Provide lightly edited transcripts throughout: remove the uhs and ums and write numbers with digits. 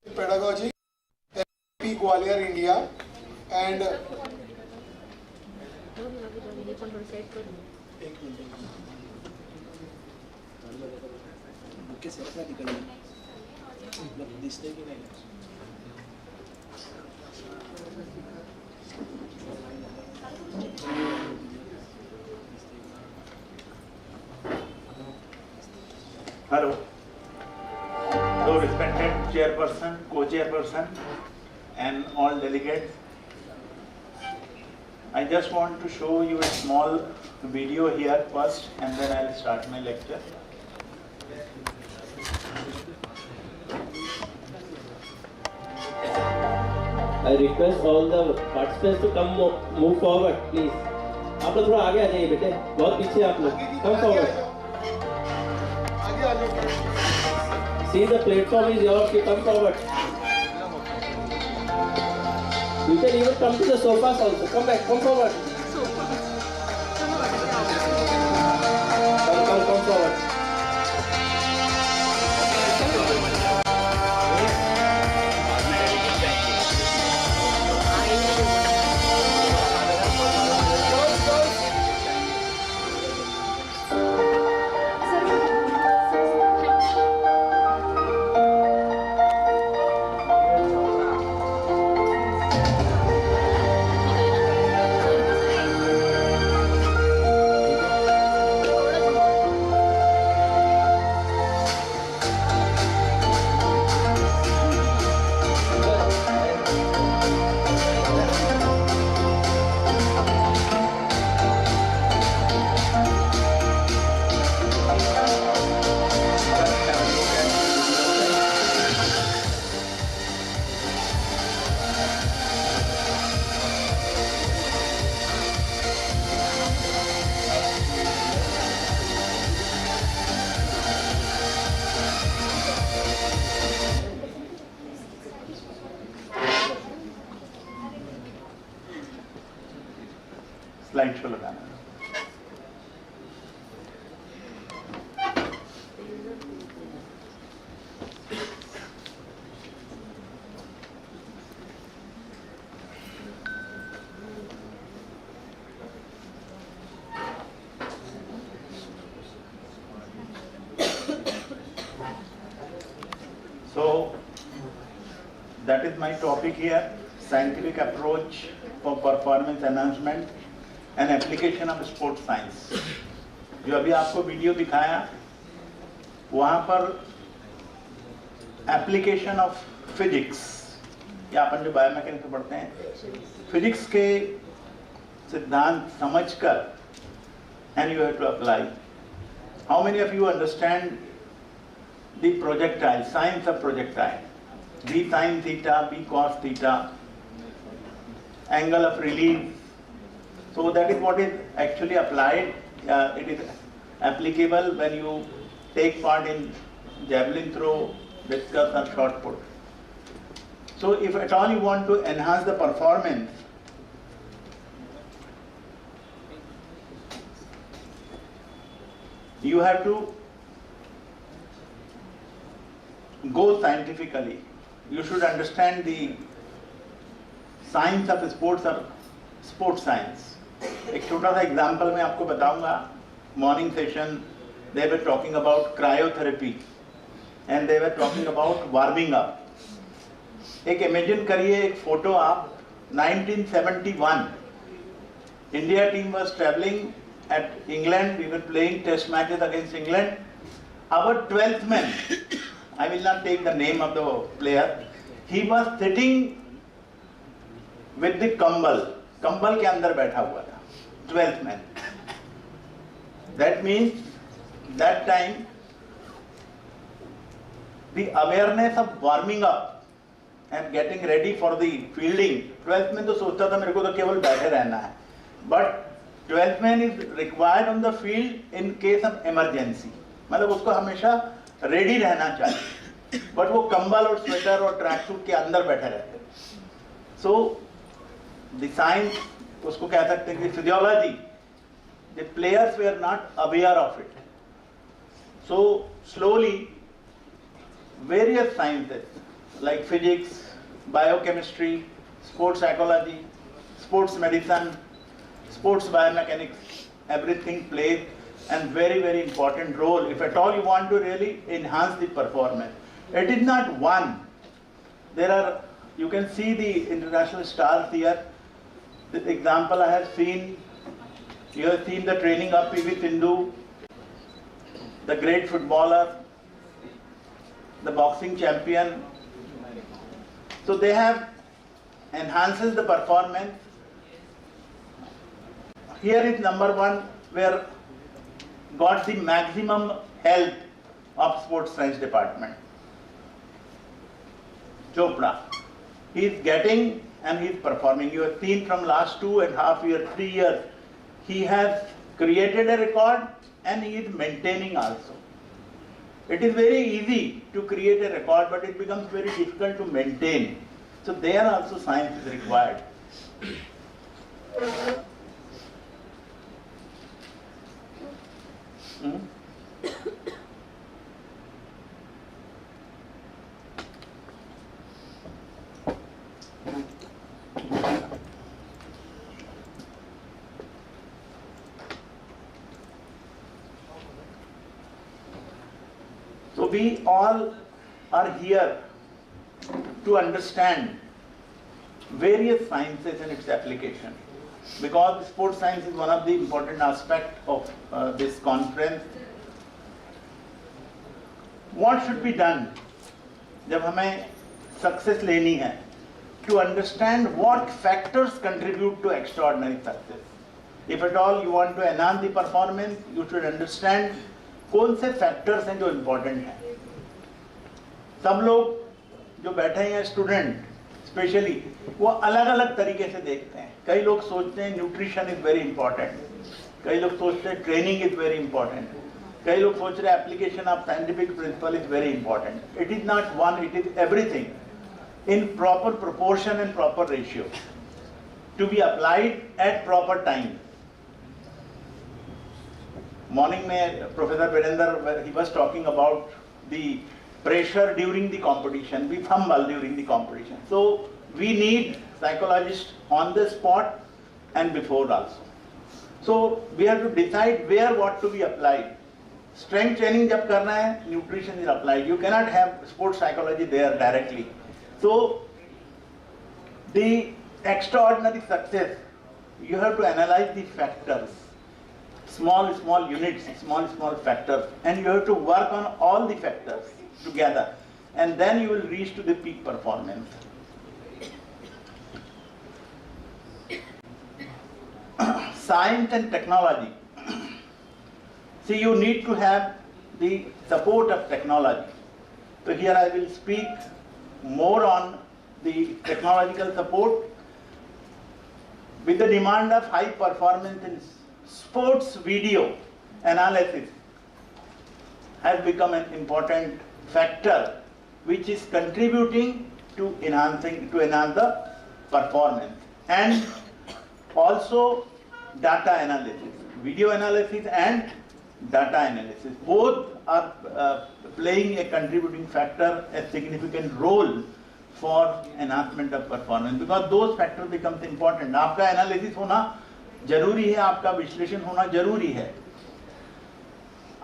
pedagogy, B.P.C.A Gwalior, India, and Hello. So respected chairperson, co-chairperson and all delegates, I just want to show you a small video here first and then I'll start my lecture. I request all the participants to come move forward, please. आप लोग थोड़ा आगे आ जाइए बेटे, बहुत पीछे आप लोग. Come forward. See, the platform is yours. You come forward. You can even come to the sofas also. Come back. Come forward. Come forward. Slide show लगाना. So that is my topic here, scientific approach for performance enhancement and application of sports science. जो अभी आपको video दिखाया वहाँ पर application of physics या अपन जो biomechanics में पढ़ते हैं फिजिक्स के सिद्धांत समझकर and you have to apply. How many of you understand the projectile, science of projectile? B sin theta, B cos theta, angle of release. So that is what is actually applied. It is applicable when you take part in javelin throw, discus or shot put. So if at all you want to enhance the performance, you have to go scientifically. You should understand the science of sports or sports science. एक छोटा सा example मैं आपको बताऊंगा. Morning session they were talking about cryotherapy and they were talking about warming up. एक imagine करिए एक photo आप 1971 India team was traveling at England. We were playing test matches against England. Our 12th man, I will not take the name of the player, he was sitting with the कंबल के अंदर बैठा हुआ था, 12th man. That means that time the awareness of warming up and getting ready for the fielding, 12th man तो सोचता था मेरे को तो केवल बैठे रहना है, but 12th man is required on the field in case of emergency. मतलब उसको हमेशा रेडी रहना चाहिए, बट वो कंबल और स्वेटर और ट्रैक सूट के अंदर बैठे रहते. सो द साइंस उसको कह सकते हैं कि physiology, the players they are not aware of it. So slowly various sciences like physics, biochemistry, sports psychology, sports medicine, sports biomechanics, everything plays a very, very important role if at all you want to really enhance the performance. It is not one. There are, you can see the international stars here. This example I have seen, you have seen the training of P.V. Sindhu, the great footballer, the boxing champion. So they have enhances the performance. Here is number one where got the maximum help of sports science department. Chopra. He is getting and he is performing. You have seen from last 2.5 years, 3 years, he has created a record and he is maintaining also. It is very easy to create a record, but it becomes very difficult to maintain. So there also science is required. So we all are here to understand various sciences and its application, because sports science is one of the important aspects of this conference. What should be done जब हमें success लेनी है, to understand what factors contribute to extraordinary success. If at all you want to enhance the performance, you should understand कौन से factors हैं जो important हैं. सब लोग जो बैठे हैं स्टूडेंट स्पेशली वो अलग अलग तरीके से देखते हैं. कई लोग सोचते हैं न्यूट्रिशन इज वेरी इंपॉर्टेंट, कई लोग सोचते हैं ट्रेनिंग इज वेरी इंपॉर्टेंट, कई लोग सोच रहे हैं application of scientific principle is very important. It is not one, it is everything in proper proportion and proper ratio to be applied at proper time. Morning में professor Virendra, he was talking about the pressure during the competition, we fumble during the competition. So we need psychologists on the spot and before also. So we have to decide where what to be applied. Strength training जब करना है, nutrition is applied. You cannot have sports psychology there directly. So the extraordinary success, you have to analyze the factors, small units, small factors, and you have to work on all the factors together, and then you will reach to the peak performance. Science and technology. See, you need to have the support of technology. So here I will speak more on the technological support with the demand of high performance in sports video analysis has become an important factor which is contributing to enhance the performance. And also data analysis, video analysis and data analysis, both are playing a contributing factor, a significant role for enhancement of performance, because those factors becomes important. आपका analysis होना जरूरी है, आपका विश्लेषण होना जरूरी है.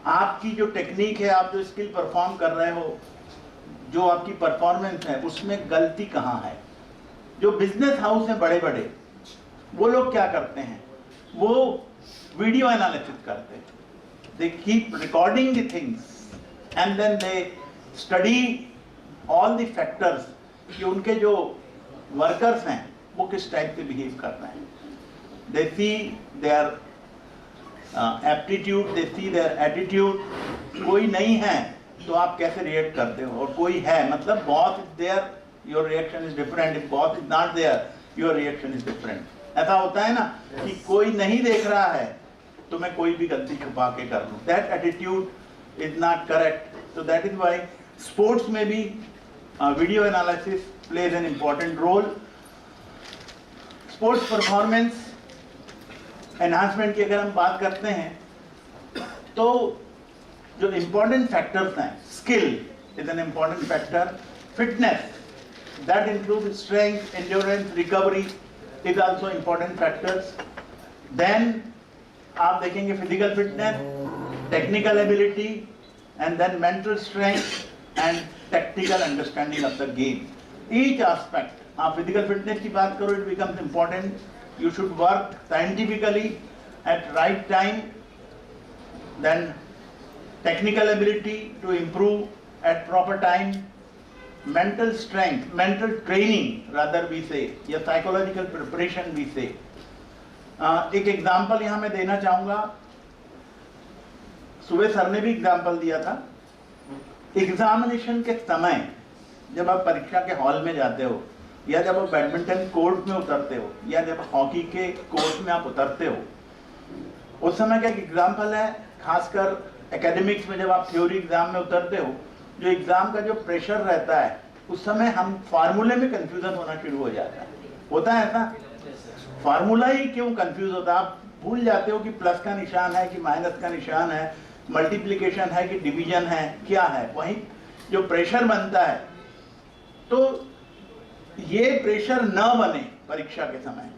आपकी जो टेक्निक है, आप जो स्किल परफॉर्म कर रहे हो, जो आपकी परफॉर्मेंस है, उसमें गलती कहाँ है. जो बिजनेस हाउस हैं बड़े बड़े, वो लोग क्या करते हैं, वो वीडियो एनालिसिस करते हैं. They keep recording the things and then they study all the factors कि उनके जो वर्कर्स हैं वो किस टाइप से बिहेव कर रहे हैं. They see their aptitude, they see their attitude. कोई नहीं है तो आप कैसे रिएक्ट करते हो, और कोई है मतलब boss is there, your reaction is different. If boss is not there, your reaction is different. ऐसा होता है ना कि कोई नहीं देख रहा है तो मैं कोई भी गलती छुपा के कर लूं. That attitude is not correct. So that is why sports में भी video analysis plays an important role. Sports performance enhancement की अगर हम बात करते हैं तो जो इम्पोर्टेंट फैक्टर्स हैं, skill is an important factor, fitness that includes strength, endurance, recovery is also important factors. Then आप देखेंगे physical fitness, technical ability, and then mental strength and tactical understanding of the game. Each aspect, आप physical fitness की बात करो, it becomes important. You should work scientifically at right time. Then technical ability to improve at proper time. Mental strength, mental training rather we say, या psychological preparation we say. एक example यहाँ मैं देना चाहूँगा, सुबह सर ने भी example दिया था। एग्जामिनेशन के समय जब आप परीक्षा के हॉल में जाते हो, या जब आप बैडमिंटन कोर्ट में उतरते हो, या जब हॉकी के कोर्ट में आप उतरते हो, उस समय का एक एग्जाम्पल है, खासकर एकेडमिक्स में जब आप थ्योरी एग्जाम में उतरते हो, जो एग्जाम का जो प्रेशर रहता है, उस समय हम फार्मूले में कंफ्यूजन होना शुरू हो जाता है। होता है ऐसा? फार्मूला ही क्यों कंफ्यूज होता है? आप भूल जाते हो कि प्लस का निशान है कि माइनस का निशान है, मल्टीप्लिकेशन है कि डिवीजन है, क्या है। वहीं जो प्रेशर बनता है, तो ये प्रेशर न बने परीक्षा के समय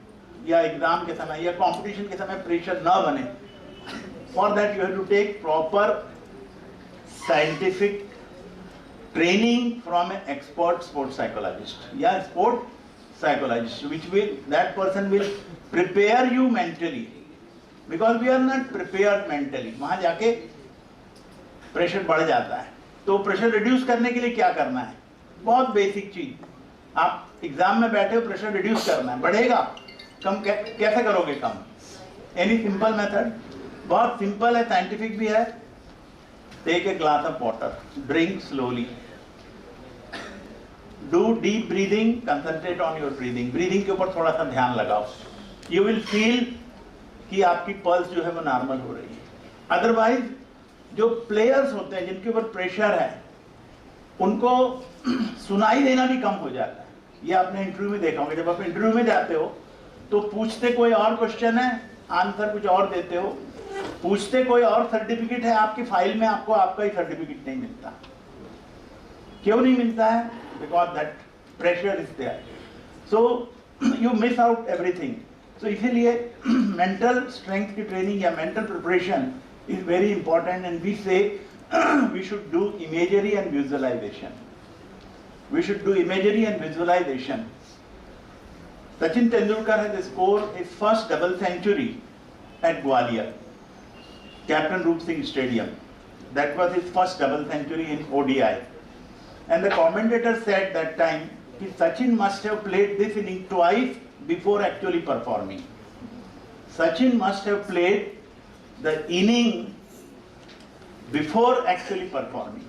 या एग्जाम के समय या कंपटीशन के समय, प्रेशर न बने, for that you have to take proper scientific training from an expert sports psychologist, yeah, sport psychologist, which will, that person will prepare you mentally, because we are not prepared mentally. वहाँ जाके pressure बढ़ जाता है। तो pressure reduce करने के लिए क्या करना है? बहुत बेसिक चीज, आप एग्जाम में बैठे हो, प्रेशर रिड्यूस करना है, बढ़ेगा, कम कैसे करोगे कम? Any simple method? बहुत सिंपल है, साइंटिफिक भी है। Take a glass of water, drink slowly. Do deep breathing, concentrate on your breathing. Breathing के ऊपर थोड़ा सा ध्यान लगाओ. You will feel कि आपकी पल्स जो है वो नॉर्मल हो रही है। अदरवाइज जो प्लेयर्स होते हैं जिनके ऊपर प्रेशर है, उनको सुनाई देना भी कम हो जाता है। ये आपने इंटरव्यू में देखा होगा, जब आप इंटरव्यू में जाते हो तो पूछते कोई और क्वेश्चन है, आंसर कुछ और देते हो, पूछते कोई और सर्टिफिकेट है, आपकी फाइल में आपको आपका ही सर्टिफिकेट नहीं मिलता। क्यों नहीं मिलता है? Because that pressure is there, so you miss out everything. So इसीलिए मेंटल स्ट्रेंथ की ट्रेनिंग या mental preparation is very important, and we say we should do imagery and visualisation. We should do imagery and visualization. Sachin Tendulkar has scored his first double century at Gwalior, Captain Roop Singh Stadium. That was his first double century in ODI. And the commentator said that time that Sachin must have played this inning twice before actually performing. Sachin must have played the inning before actually performing.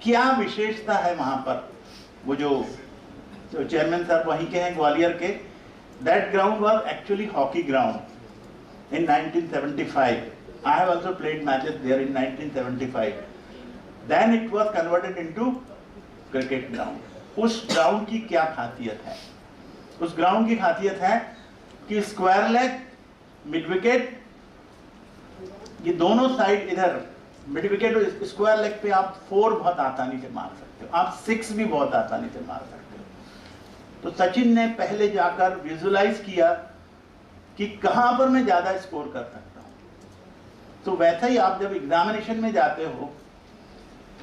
क्या विशेषता है वहाँ पर? वो जो chairman साहब वहीं के हैं ग्वालियर के, that ground was actually hockey ground in 1975. I have also played matches there in 1975. Then it was converted into cricket ground. उस ग्राउंड की क्या खासियत है? उस ग्राउंड की खासियत है कि स्क्वायर लेग, मिड विकेट, ये दोनों साइड, इधर मिड विकेट और स्क्वायर लेग पे आप 4 बहुत आसानी से मार सकते हो, आप 6 भी बहुत आसानी से मार सकते हो. तो सचिन ने पहले जाकर विजुलाइज किया कि कहां पर मैं ज्यादा स्कोर कर सकता हूं. तो वैसे ही आप जब एग्जामिनेशन में जाते हो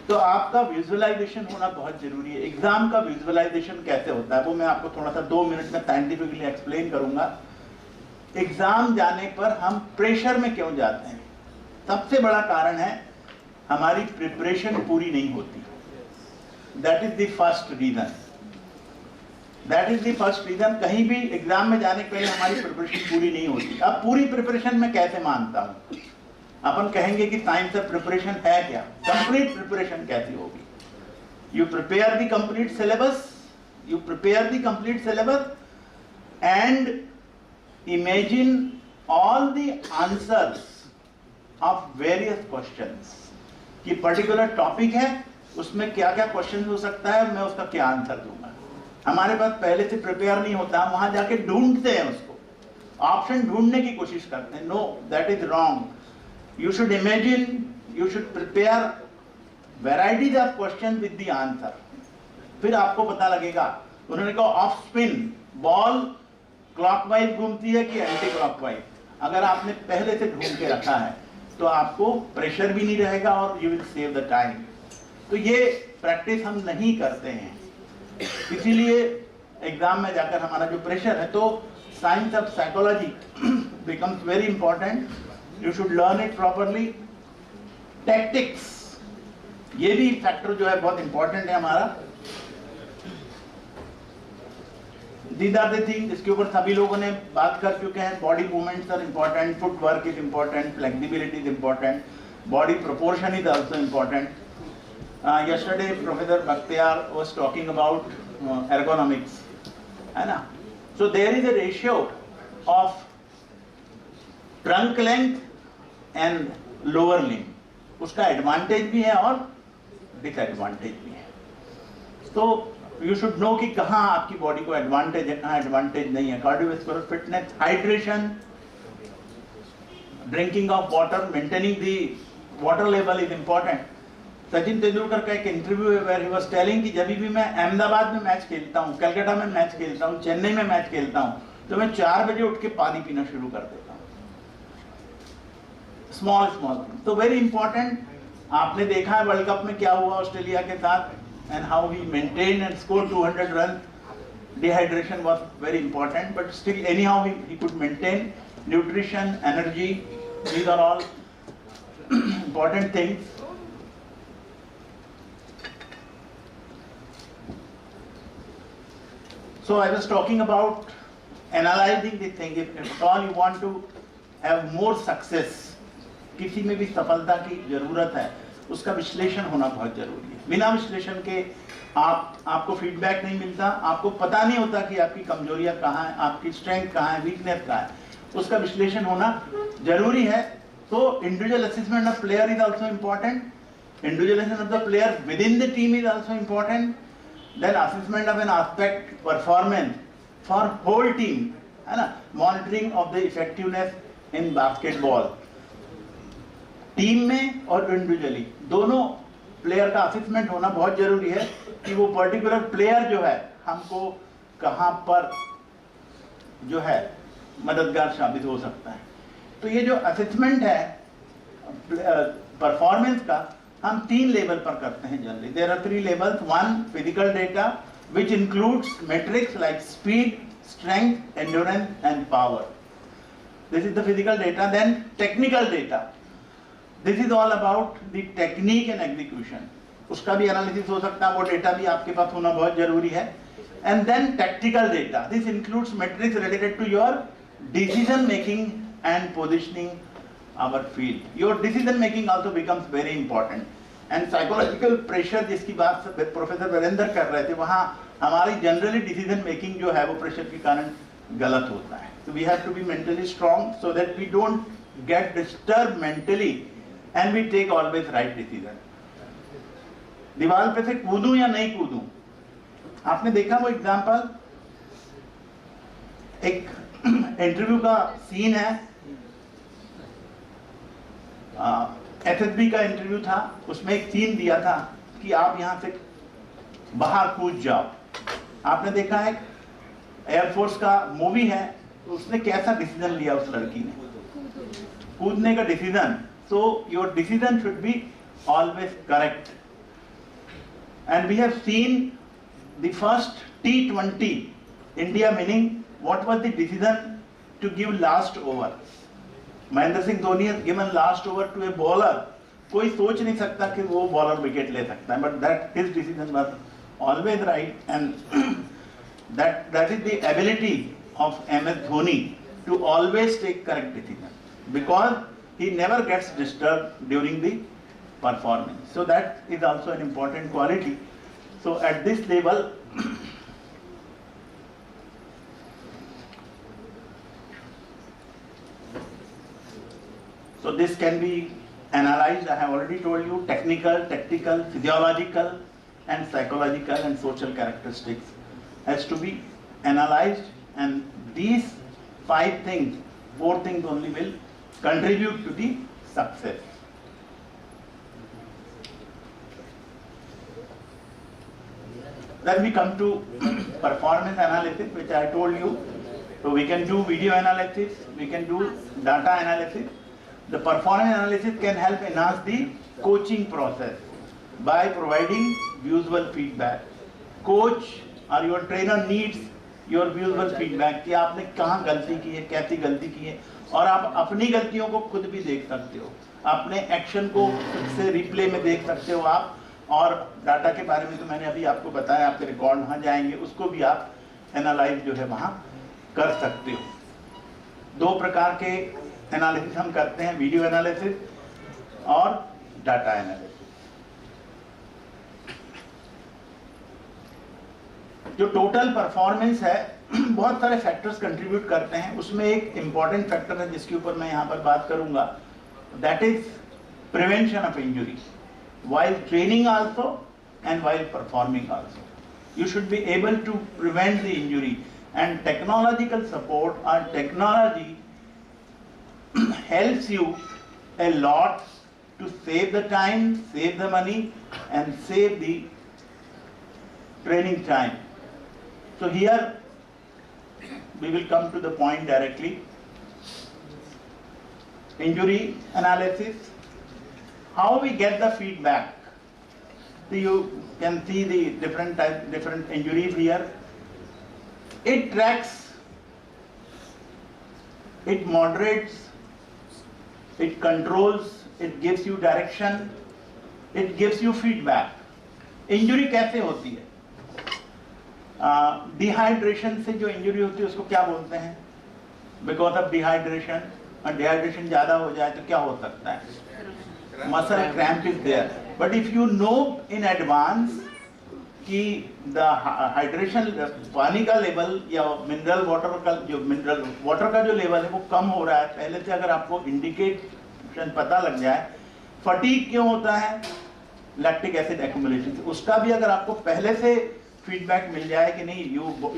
तो आपका विजुअलाइजेशन होना बहुत जरूरी है. एग्जाम का विजुअलाइजेशन कैसे होता है वो मैं आपको थोड़ा सा 2 मिनट में साइंटिफिकली एक्सप्लेन करूंगा. एग्जाम जाने पर हम प्रेशर में क्यों जाते हैं? सबसे बड़ा कारण है हमारी प्रिपरेशन पूरी नहीं होती. That is the first reason. That is the first reason. कहीं भी एग्जाम में जाने के पहले हमारी प्रिपरेशन पूरी नहीं होती. अब पूरी प्रिपरेशन मैं कैसे मानता हूं? अपन कहेंगे कि साइंस ऑफ प्रिपरेशन है क्या? कंप्लीट प्रिपरेशन कैसी होगी? You prepare the complete syllabus, you prepare the complete syllabus and imagine all the answers of various questions. कि पर्टिकुलर टॉपिक है, उसमें क्या क्या क्वेश्चन हो सकता है, मैं उसका क्या आंसर दूंगा. हमारे पास पहले से प्रिपेयर नहीं होता, हम वहां जाके ढूंढते हैं, उसको ऑप्शन ढूंढने की कोशिश करते हैं. No, that is wrong. You should imagine, you should prepare varieties of questions with the answer. फिर आपको पता लगेगा उन्होंने कहा ऑफ स्पिन, बॉल क्लॉकवाइज घूमती है कि एंटी क्लॉकवाइज। अगर आपने पहले से ढूंढ के रखा है तो आपको प्रेशर भी नहीं रहेगा और you will save the time. तो ये प्रैक्टिस हम नहीं करते हैं, इसीलिए एग्जाम में जाकर हमारा जो प्रेशर है, तो science of psychology becomes very important, you should learn it properly. Tactics, ये भी फैक्टर जो है बहुत इंपॉर्टेंट है हमारा। These are the things, इसके ऊपर सभी लोगों ने बात कर चुके हैं। Body movements are important, foot work is important, flexibility is important, body proportion is also important. yesterday Professor Bakhtiar was talking about ergonomics, है ना? So there is a ratio of trunk length and lower limb, उसका advantage भी है और disadvantage भी है। तो you should know कि कहाँ आपकी बॉडी को एडवांटेज है, कहाँ एडवांटेज नहीं है। Cardiovascular fitness, hydration, drinking of water, maintaining the water level is important. Sachin Tendulkar का एक इंटरव्यू है वेयर ही वाज टेलिंग कि जब भी मैं अहमदाबाद में मैच खेलता हूँ, कलकत्ता में मैच खेलता हूँ, चेन्नई में मैच खेलता हूँ, तो मैं 4 बजे उठ के पानी पीना शुरू कर देता हूँ। स्मॉल स्मॉल, तो वेरी इंपॉर्टेंट। आपने देखा है वर्ल्ड कप में क्या हुआ ऑस्ट्रेलिया के साथ, and how he maintained and scored 200 runs. Dehydration was very important, but still anyhow he could maintain. Nutrition, energy, these are all important things. So I was talking about analyzing the thing. If at all you want to have more success, किसी में भी सफलता की जरूरत है, उसका विश्लेषण होना बहुत जरूरी है। बिना विश्लेषण के आपको फीडबैक नहीं मिलता, आपको पता नहीं होता कि आपकी कमजोरियां कहाँ है, आपकी स्ट्रेंथ कहाँ है, वीकनेस कहाँ है, उसका विश्लेषण होना जरूरी है। तो individual assessment of player is also important, individual assessment of the player within the team is also important, then assessment of an aspect performance for whole team, है ना, monitoring of the effectiveness in basketball, team में और individually दोनों player का assessment होना बहुत जरूरी है कि वो पर्टिकुलर प्लेयर जो है हमको कहां पर जो है मददगार साबित हो सकता है। तो ये जो असेसमेंट है परफॉर्मेंस का, हम 3 लेवल पर करते हैं generally. There are 3 levels. 1 physical data which includes metrics like speed, strength, endurance and power, this is the physical data. Then technical data, this is all about the technique and execution, उसका भी analysis हो सकता है, वो data भी आपके पास होना बहुत जरूरी है। And then tactical data, this includes metrics related to your decision making and positioning our field. Your decision making also becomes very important. And psychological pressure जिसकी बात प्रोफेसर वीरेंद्र कर रहे थे, वहाँ हमारी जनरली डिसीजन मेकिंग जो है वो प्रेशर के कारण गलत होता है। तो we have to be mentally strong so that we don't get disturb mentally and we take always right decision. दीवार पे से कूदूं या नहीं कूदूं, आपने देखा वो एग्जांपल, एक इंटरव्यू का सीन है, एसएसबी का इंटरव्यू था, उसमें एक सीन दिया था कि आप यहां से बाहर कूद जाओ। आपने देखा है एयरफोर्स का मूवी है, तो उसने कैसा डिसीजन लिया उस लड़की ने, कूदने का decision. So your decision should be always correct. And we have seen the first T20 India winning. What was the decision to give last over? Mahendra Singh Dhoni has given last over to a bowler. कोई सोच नहीं सकता कि वो bowler wicket ले सकता है, but that his decision was always right, and that is the ability of MS Dhoni to always take correct decision, because he never gets disturbed during the performance. So that is also an important quality. So at this level, so this can be analyzed. I have already told you, technical, tactical, physiological and psychological and social characteristics has to be analyzed, and these 5 things, 4 things only will contribute to the success. Then we come to performance analysis, which I told you. So we can do video analysis, we can do data analysis. The performance analysis can help enhance the coaching process by providing visual feedback. Coach or your trainer needs your visual feedback कि आपने कहाँ गलती की है, कैसी गलती की है, और आप अपनी गलतियों को खुद भी देख सकते हो, अपने एक्शन को खुद से रिप्ले में देख सकते हो आप। और डाटा के बारे में तो मैंने अभी आपको बताया, आपके रिकॉर्ड वहाँ जाएंगे, उसको भी आप एनालाइज जो है वहाँ कर सकते हो। दो प्रकार के एनालिसिस हम करते हैं, वीडियो एनालिसिस और डाटा एनालिसिस। जो टोटल परफॉर्मेंस है, बहुत सारे फैक्टर्स कंट्रीब्यूट करते हैं, उसमें एक इंपॉर्टेंट फैक्टर है जिसके ऊपर मैं यहाँ पर बात करूंगा, that is prevention of injury while training also and while performing also. You should be able to prevent the injury, and technological support or technology helps you a lot to save the time, save the money and save the training time. So here we will come to the point directly. Injury analysis. How we get the feedback? So you can see the different injuries here. It tracks, it moderates, it controls, it gives you direction, it gives you feedback. Injury कैसे होती है? Dehydration से जो injury होती है उसको क्या बोलते हैं? Because of dehydration, और dehydration ज़्यादा हो जाए तो क्या हो सकता है? Muscle cramp is there. But if you know in advance कि the hydration, पानी का लेवल या मिनरल वाटर का जो लेवल है वो कम हो रहा है, पहले से अगर आपको इंडिकेशन पता लग जाए, फटीग क्यों होता है, लैक्टिक एसिड एक्यूमुलेशन से, उसका भी अगर आपको पहले से फीडबैक मिल जाए कि नहीं,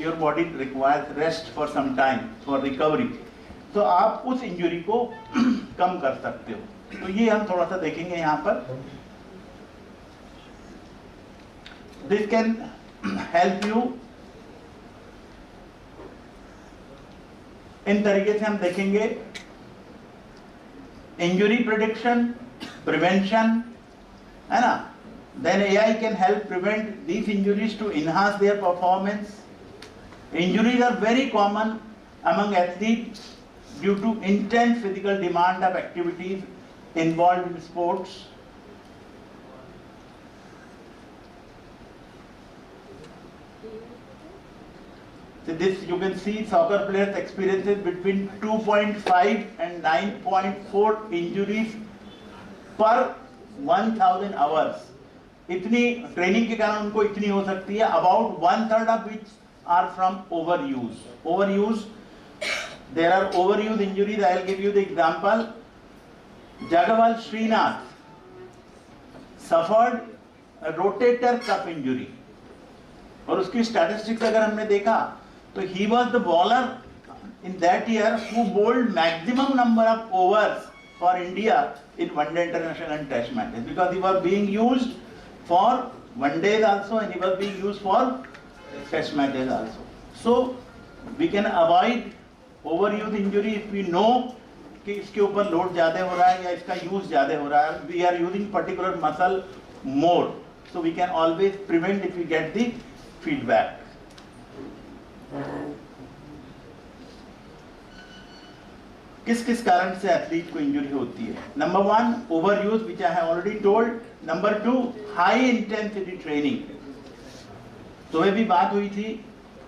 your body requires rest for some time for recovery, तो आप उस इंजुरी को कम कर सकते हो। तो ये हम थोड़ा सा देखेंगे यहाँ पर। दिस कैन हेल्प यू, इन तरीके से हम देखेंगे इंजुरी प्रिडिक्शन, प्रिवेंशन, है ना। Then AI can help prevent these injuries to enhance their performance. Injuries are very common among athletes due to intense physical demand of activities involved in sports. So this you can see soccer players experiences between 2.5 and 9.4 injuries per 1000 hours. इतनी training के कारण उनको इतनी हो सकती है। About 1/3 of which are from overuse. Overuse, there are overuse injuries. I will give you the example. Jagawal Srinath suffered a rotator cuff injury, और उसकी स्टैटिस्टिक्स अगर हमने देखा तो he was the bowler in that year who bowled maximum number of overs for India in one-day international and test matches, because he was being used for one days also and he was being used for test matches also. So we can avoid overuse injury if we know कि इसके ऊपर load ज्यादा हो रहा है या इसका use ज्यादा हो रहा है, we are using particular muscle more, so we can always prevent if you get the feedback. किस किस कारण से एथलीट को इंजरी होती है? Number 1, over use, which I have already told. Number 2, high intensity training. तो ये भी बात हुई थी,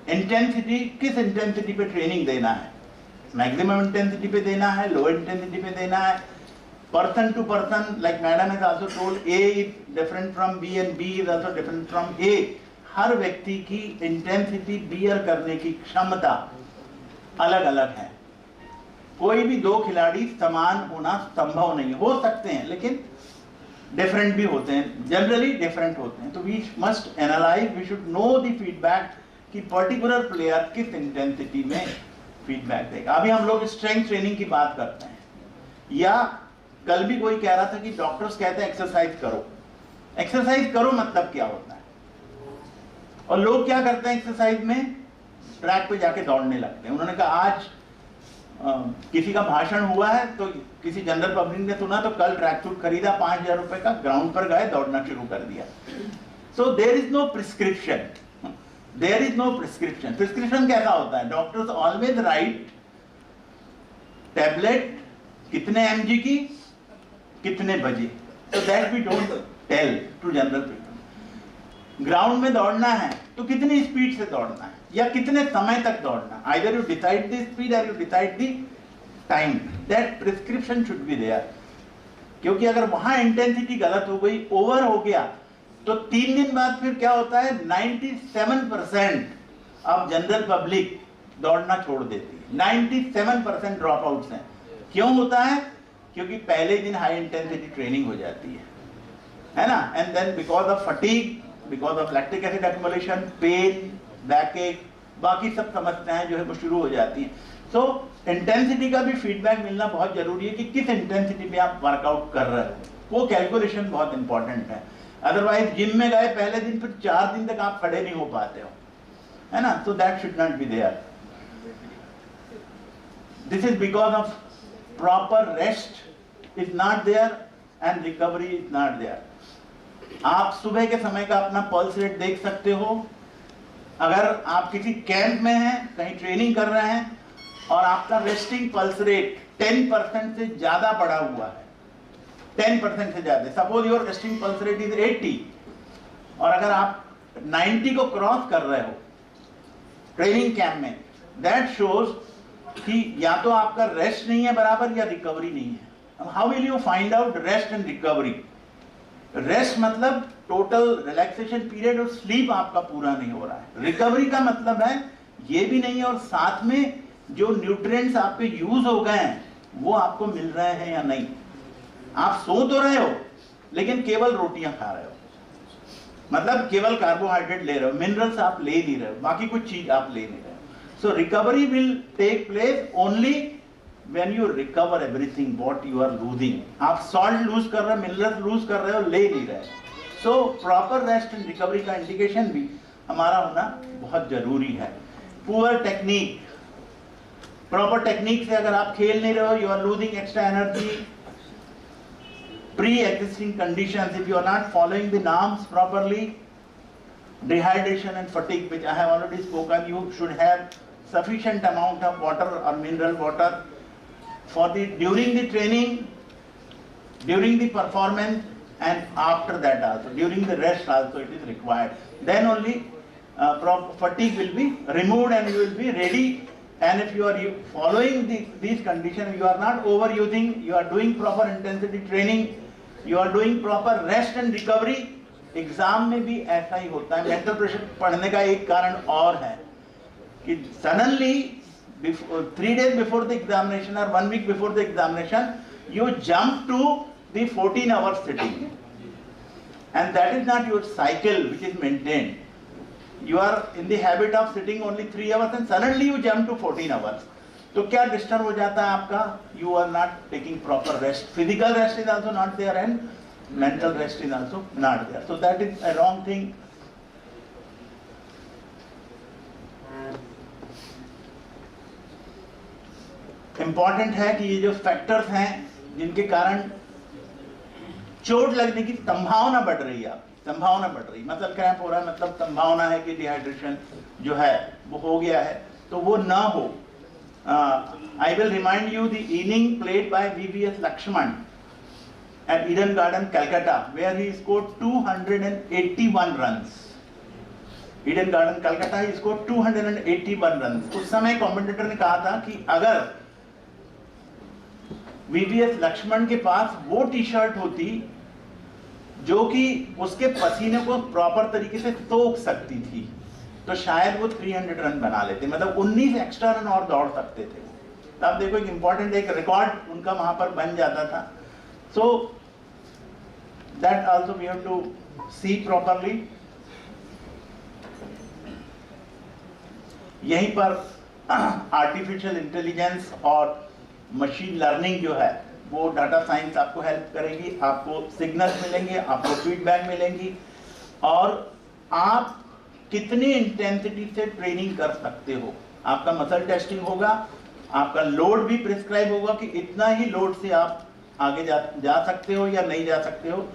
इंटेंसिटी, किस इंटेंसिटी पे ट्रेनिंग देना है, मैक्सिमम इंटेंसिटी पे देना है, लो इंटेंसिटी पे देना है, person to person, like madam has also told, A is different from B and B is also different from A। हर व्यक्ति की इंटेंसिटी बियर करने की क्षमता अलग अलग है। कोई भी दो खिलाड़ी समान होना संभव नहीं है, हो सकते हैं लेकिन डिफरेंट भी होते हैं, जनरली डिफरेंट होते हैं। तो we must analyse, we should know the feedback कि पर्टिकुलर प्लेयर किस इंटेंसिटी में फीडबैक देगा। अभी हम लोग स्ट्रेंथ ट्रेनिंग की बात करते हैं, या कल भी कोई कह रहा था कि डॉक्टर्स कहते हैं एक्सरसाइज करो। एक्सरसाइज करो मतलब क्या होता है? और लोग क्या करते हैं एक्सरसाइज में, ट्रैक पे जाके दौड़ने लगते हैं। उन्होंने कहा आज किसी का भाषण हुआ है तो किसी जनरल पब्लिक ने सुना तो कल ट्रैक सूट खरीदा 5,000 रुपए का, ग्राउंड पर गए, दौड़ना शुरू कर दिया। So there is no prescription, there is no prescription. Prescription कैसा होता है? डॉक्टर्स ऑलवेज राइट टैबलेट कितने mg की, कितने बजे, so that we don't tell to general people। Ground में दौड़ना है तो कितनी स्पीड से दौड़ना है या कितने समय तक दौड़ना, either you decide the speed or you decide the time, that prescription should be there। क्योंकि अगर वहां इंटेंसिटी गलत हो गई, ओवर हो गया, तो 3 दिन बाद फिर क्या होता है, 97% ऑफ जनरल पब्लिक दौड़ना छोड़ देती है। 97% ड्रॉप आउट्स हैं। क्यों होता है? क्योंकि पहले दिन हाई इंटेंसिटी ट्रेनिंग हो जाती है ना, and then because of fatigue, because of lactic acid accumulation, pain, backache, बाकी सब समस्याएं जो है वो शुरू हो जाती हैं। सो इंटेंसिटी का भी फीडबैक मिलना बहुत जरूरी है कि किस इंटेंसिटी में आप वर्कआउट कर रहे हो, वो कैलकुलेशन बहुत इंपॉर्टेंट है। अदरवाइज जिम में गए पहले दिन, फिर 4 दिन तक आप खड़े नहीं हो पाते हो, है ना, so that should not be there. This is because of proper rest is not there and recovery is not there। आप सुबह के समय का अपना पल्स रेट देख सकते हो। अगर आप किसी कैंप में हैं, कहीं ट्रेनिंग कर रहे हैं और आपका रेस्टिंग पल्स रेट 10% से ज्यादा बढ़ा हुआ है, 10% से ज्यादा, suppose your resting pulse rate is 80 और अगर आप 90 को क्रॉस कर रहे हो ट्रेनिंग कैंप में, दैट शोज कि या तो आपका रेस्ट नहीं है बराबर या रिकवरी नहीं है। How will you find out rest and recovery? Rest मतलब टोटल रिलैक्सेशन पीरियड और स्लीप आपका पूरा नहीं हो रहा है। रिकवरी का मतलब है ये भी नहीं है और साथ में जो न्यूट्रिएंट्स आपके यूज हो गए हैं वो आपको मिल रहे हैं या नहीं। आप सो तो रहे हो लेकिन केवल रोटियां खा रहे हो, मतलब केवल कार्बोहाइड्रेट ले रहे हो, मिनरल्स आप ले नहीं रहे हो, बाकी कुछ चीज आप ले नहीं रहे हो। So recovery will take place only when you recover everything what you are losing। आप salt lose कर रहे हो, minerals lose कर रहे हो, ले नहीं रहे। So proper rest and recovery का indication भी हमारा होना बहुत जरूरी है। Poor technique, proper technique से अगर आप खेल नहीं रहे हो, you are losing extra energy। Pre-existing conditions, if you are not following the norms properly, dehydration and fatigue, which I have already spoken, you should have sufficient amount of water or mineral water for the during the training, during the performance, and after that also, during the rest also it is required. Then only fatigue will be removed and you will be ready. And if you are following these conditions, you are not overusing, you are doing proper intensity training, you are doing proper rest and recovery। Exam में भी ऐसा ही होता है। Mental pressure पढ़ने का एक कारण और है कि suddenly 3 days before the examination or 1 week before the examination you jump to the 14 hours sitting and that is not your cycle which is maintained। You are in the habit of sitting only 3 hours and suddenly you jump to 14 hours। तो क्या disturb हो जाता है आपका? You are not taking proper rest। Physical rest is also not there and mental rest is also not there। So that is a wrong thing। Important है कि ये जो फैक्टर्स हैं जिनके कारण चोट लगने की संभावना बढ़ रही है, संभावना बढ़ रही, मतलब क्रैम्प हो रहा है, मतलब संभावना है कि डिहाइड्रेशन जो है वो हो गया है, तो वो ना हो। I will remind you the inning played by V.P.S. Lakshman at Eden Garden, Calcutta, where he scored 281 runs। Eden Garden, Calcutta, he scored 281 runs। उस समय कमेंटेटर ने कहा था कि अगर V.P.S. लक्ष्मण के पास वो टी शर्ट होती जो कि उसके पसीने को प्रॉपर तरीके से सोख सकती थी तो शायद वो 300 रन बना लेते, मतलब 19 एक्स्ट्रा रन और दौड़ सकते थे। तो आप देखो एक इंपॉर्टेंट एक रिकॉर्ड उनका वहां पर बन जाता था। So that also we have to see properly. यहीं पर आर्टिफिशियल इंटेलिजेंस और मशीन लर्निंग जो है वो डाटा साइंस आपको हेल्प करेगी, आपको सिग्नल्स मिलेंगे, आपको फीडबैक मिलेंगी और आप कितनी इंटेंसिटी से ट्रेनिंग कर सकते हो। आपका मसल टेस्टिंग होगा, आपका लोड भी प्रिस्क्राइब होगा कि इतना ही लोड से आप आगे जा सकते हो या नहीं जा सकते हो।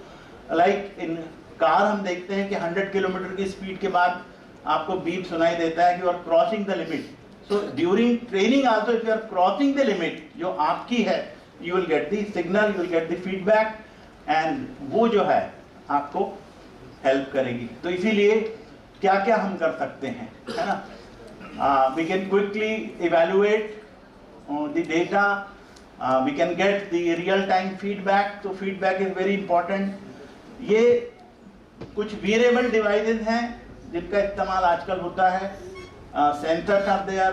लाइक इन कार हम देखते हैं कि 100 किलोमीटर की स्पीड के बाद आपको बीप सुनाई देता है कि you are crossing the limit. So during training also if you are crossing the limit जो आपकी है, you will get the signal, you will get the feedback, and वो जो है आपको हेल्प करेगी। तो इसीलिए क्या क्या हम कर सकते हैं, है ना। We can quickly evaluate the data, we can get the real time feedback. तो फीडबैक इज वेरी इंपॉर्टेंट। ये कुछ वेरिएबल डिवाइसेस हैं जिनका इस्तेमाल आजकल होता है। सेंसर्स आर देयर,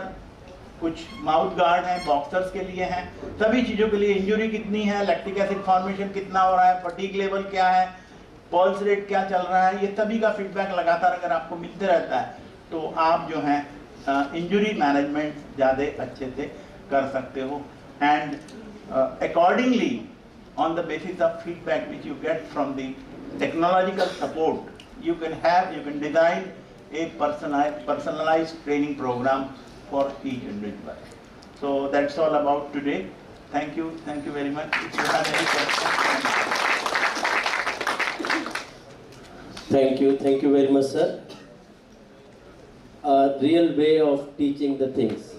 कुछ माउथ गार्ड हैं, बॉक्सर्स के लिए हैं, सभी चीज़ों के लिए। इंजरी कितनी है, लैक्टिक एसिड फॉर्मेशन कितना हो रहा है, फटीग लेवल क्या है, पल्स रेट क्या चल रहा है, ये सभी का फीडबैक लगातार अगर आपको मिलते रहता है तो आप जो है इंजरी मैनेजमेंट ज़्यादा अच्छे से कर सकते हो। And accordingly on the basis of feedback which you get from the technological support, you can design a personalized training program for each individual. So that's all about today. Thank you very much. If you have any questions. Thank you very much, sir. A real way of teaching the things,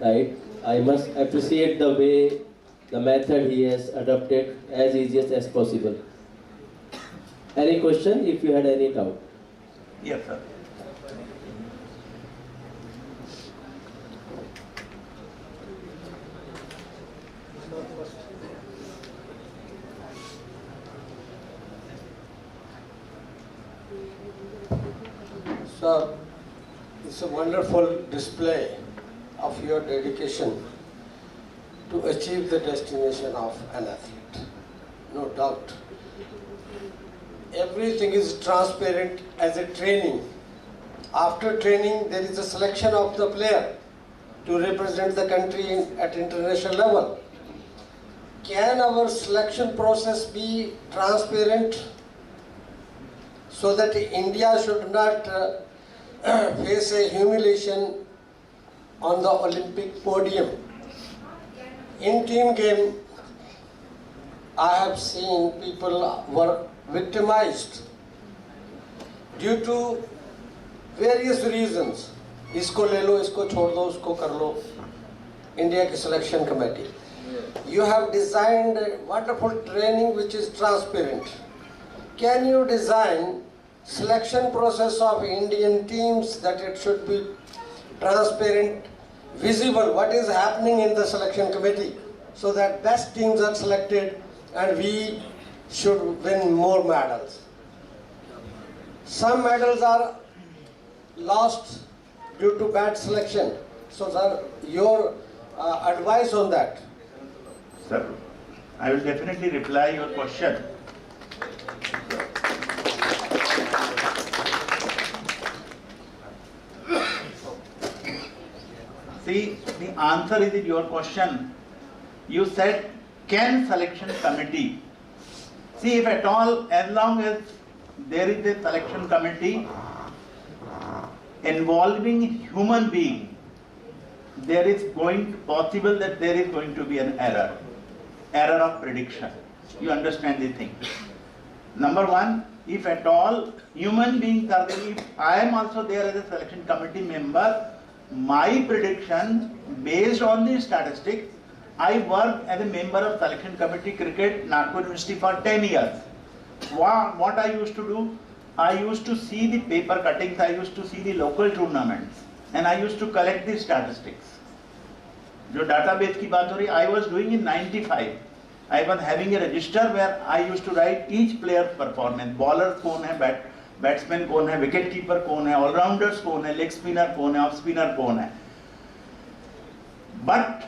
right? I must appreciate the way, the method he has adopted as easiest as possible. Any question? If you had any doubt. Yes, sir. Sir, it's a wonderful display of your dedication to achieve the destination of an athlete, no doubt. Everything is transparent as a training. After training, there is a selection of the player to represent the country at international level. Can our selection process be transparent so that India should not face a humiliation on the Olympic podium? In team game, I have seen people were victimized due to various reasons. इसको ले लो, इसको छोड़ दो, उसको कर लो. India की selection committee. You have designed a wonderful training which is transparent. Can you design selection process of Indian teams that it should be transparent, visible what is happening in the selection committee, so that best teams are selected and we should win more medals. Some medals are lost due to bad selection. So sir, your advice on that? Sir, I will definitely reply your question. See, the answer is in your question. You said, can selection committee? See, if at all, as long as there is a selection committee involving human being, there is possible that there is going to be an error of prediction. You understand the thing. Number one, if at all human beings are there, if I am also there as a selection committee member, my prediction based on the statistics, I worked as a member of selection committee cricket Nagpur University for 10 years. What I used to do, I used to see the paper cuttings, I used to see the local tournaments, and I used to collect the statistics. जो database की बात हो रही, I was doing in 95. I was having a register where I used to write each player's performance. Bowler कौन है, batsman कौन है, wicket keeper कौन है, ऑलराउंडर्स कौन है, लेग स्पिनर कौन है, ऑफ स्पिनर कौन है. But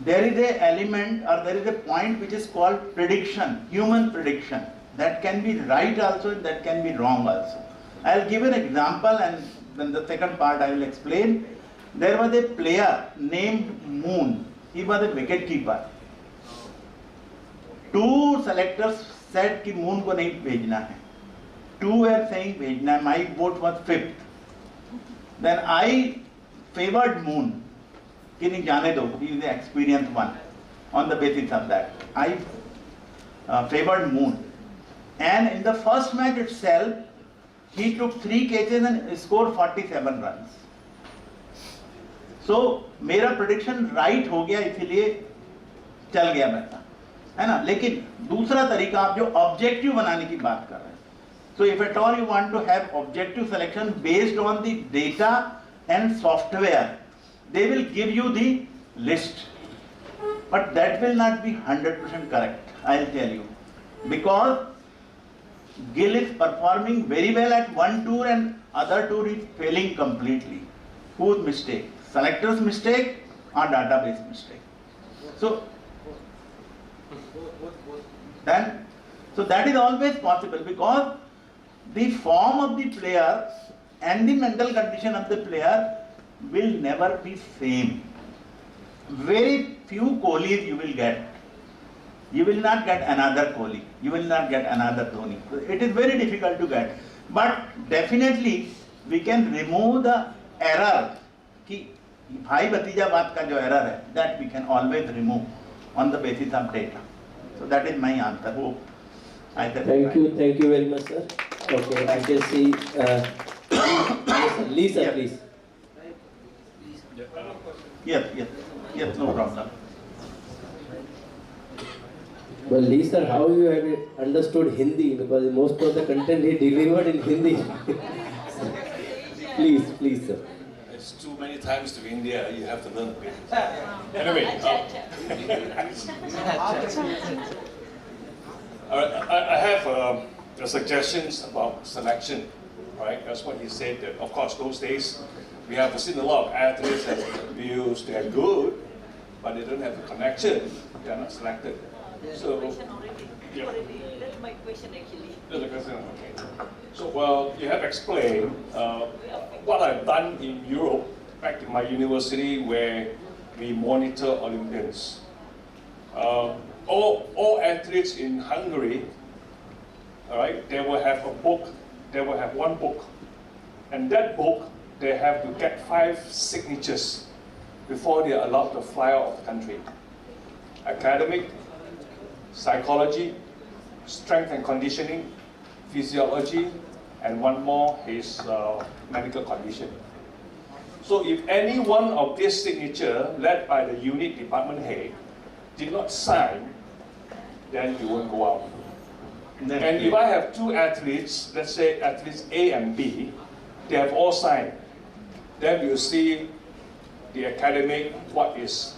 there is a element or there is a point which is called prediction, human prediction. That can be right also and that can be wrong also. I'll give an example and then the second part I will explain. There was a player named Moon. He was a wicket keeper. Two selectors said कि Moon को नहीं भेजना है. 2 were saying Vietnam, my vote was 5th. Then I favored Moon. Kini jane do, he is the experienced one. On the basis of that, I favored Moon. And in the first match itself, he took 3 catches and scored 47 runs. So मेरा prediction right हो गया, इसीलिए चल गया मेरा, है ना. लेकिन दूसरा तरीका आप जो objective बनाने की बात कर रहे हैं, so if at all you want to have objective selection based on the data and software, they will give you the list, but that will not be 100% correct, I'll tell you, because Gill is performing very well at one tour and other tour is failing completely. Whose mistake? Selector's mistake or database mistake? So that is always possible, because the form of the player and the mental condition of the player will never be same. Very few Kohlis you will get. You will not get another Kohli. You will not get another Dhoni. It is very difficult to get. But definitely we can remove the error. कि भाई भतीजा बात का जो error है, that we can always remove on the basis of data. So that is my answer. Hope I satisfied. Thank you very much, sir. Okay, I can see. Lisa, Yeah. please. Yes, no problem. Well, Lisa, how you have understood Hindi? Because most of the content he delivered in Hindi. Please, sir. It's too many times to India, you have to learn a bit. Anyway, I have suggestions about selection, right? That's what he said, that of course those days we have seen a lot of athletes have views, they are good, but they don't have a connection, they are not selected. So, yeah. That's my question actually. That's the question, okay. So, well, you have explained what I've done in Europe, back in my university where we monitor Olympians. All athletes in Hungary, all right, they will have a book, they will have one book. And that book, they have to get 5 signatures before they are allowed to fly out of the country. Academic, psychology, strength and conditioning, physiology, and one more is medical condition. So if any one of this signature, led by the unit department head, did not sign, then you won't go out. And if I have 2 athletes, let's say athletes A and B, they have all signed, then you see the academic, what is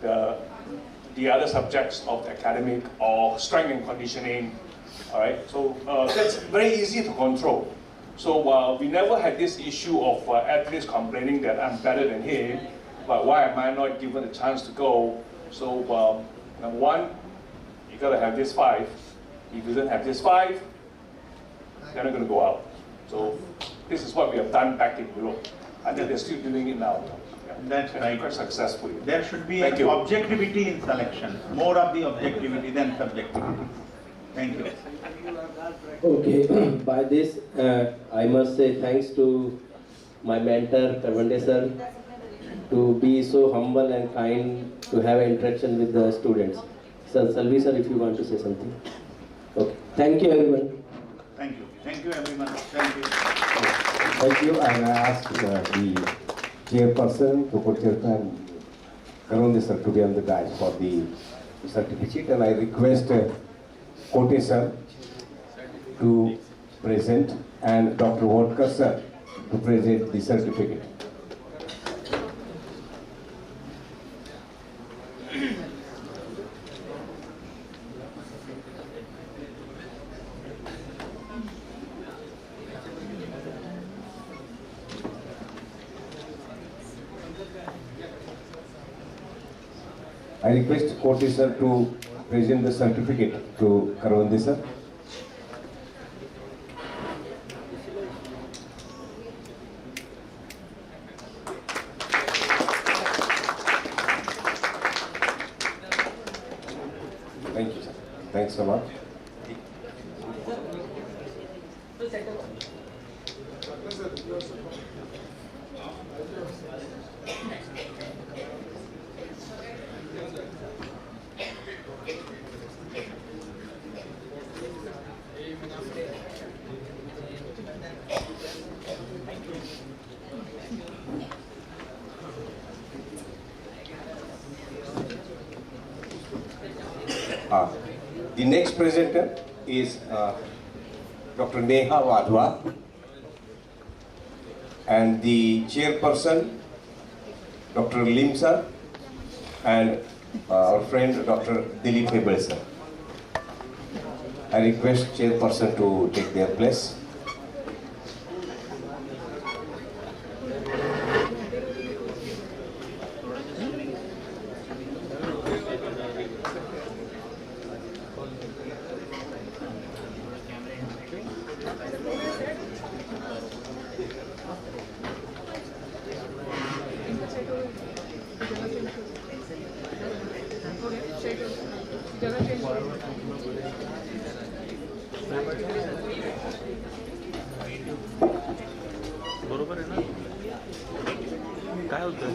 the other subjects of the academic or strength and conditioning, all right? So that's very easy to control. So we never had this issue of athletes complaining that I'm better than him, but why am I not given a chance to go? So number one, you gotta have this 5. If you don't have this 5, they're not gonna go out. So this is what we have done back in Europe. I think they're still doing it now. That's right. Quite successfully. There should be Thank you. objectivity in selection, more of the objectivity than subjectivity. Thank you. Okay, by this, I must say thanks to my mentor, Kavande sir, to be so humble and kind to have interaction with the students. Sir, Salvi sir, if you want to say something. Okay, thank you everyone. Thank you. Thank you everyone. Thank you. Thank you. I ask the chairperson to put your time, Karunde sir, to be on the dais for the certificate, and I request Kote sir to present and Dr. Wadkar sir to present the certificate. I request Kote sir to present the certificate to Karunde sir. Thank you, sir. Thanks so much. The next presenter is Dr. Neha Wadala, and the chairperson, Dr. Lim sir, and our friend Dr. Dilip Hebel sir. I request chairperson to take their place. बरोबर आहे ना काय होतं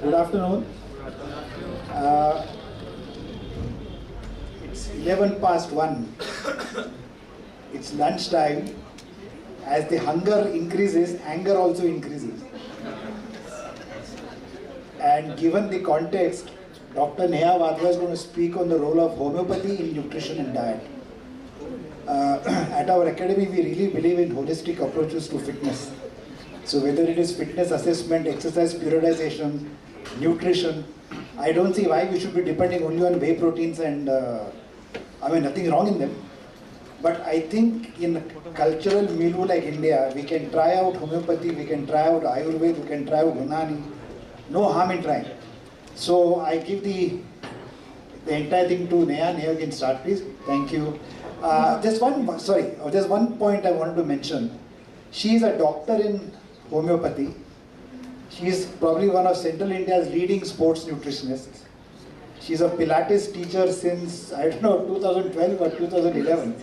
Good afternoon. It's 1:11. It's lunchtime. As the hunger increases, anger also increases. And given the context, Dr. Neha Wadala is going to speak on the role of homeopathy in nutrition and diet. At our academy, we really believe in holistic approaches to fitness. So whether it is fitness assessment, exercise periodization, nutrition, I don't see why we should be depending only on whey proteins and, nothing wrong in them. But I think in a cultural milieu like India, we can try out homeopathy, we can try out Ayurveda, we can try out Unani. No harm in trying. So I give the entire thing to Neha. Neha can start, please. Thank you. Just one point I wanted to mention. She is a doctor in homeopathy. She is probably one of Central India's leading sports nutritionists. She is a Pilates teacher since, 2012 or 2011.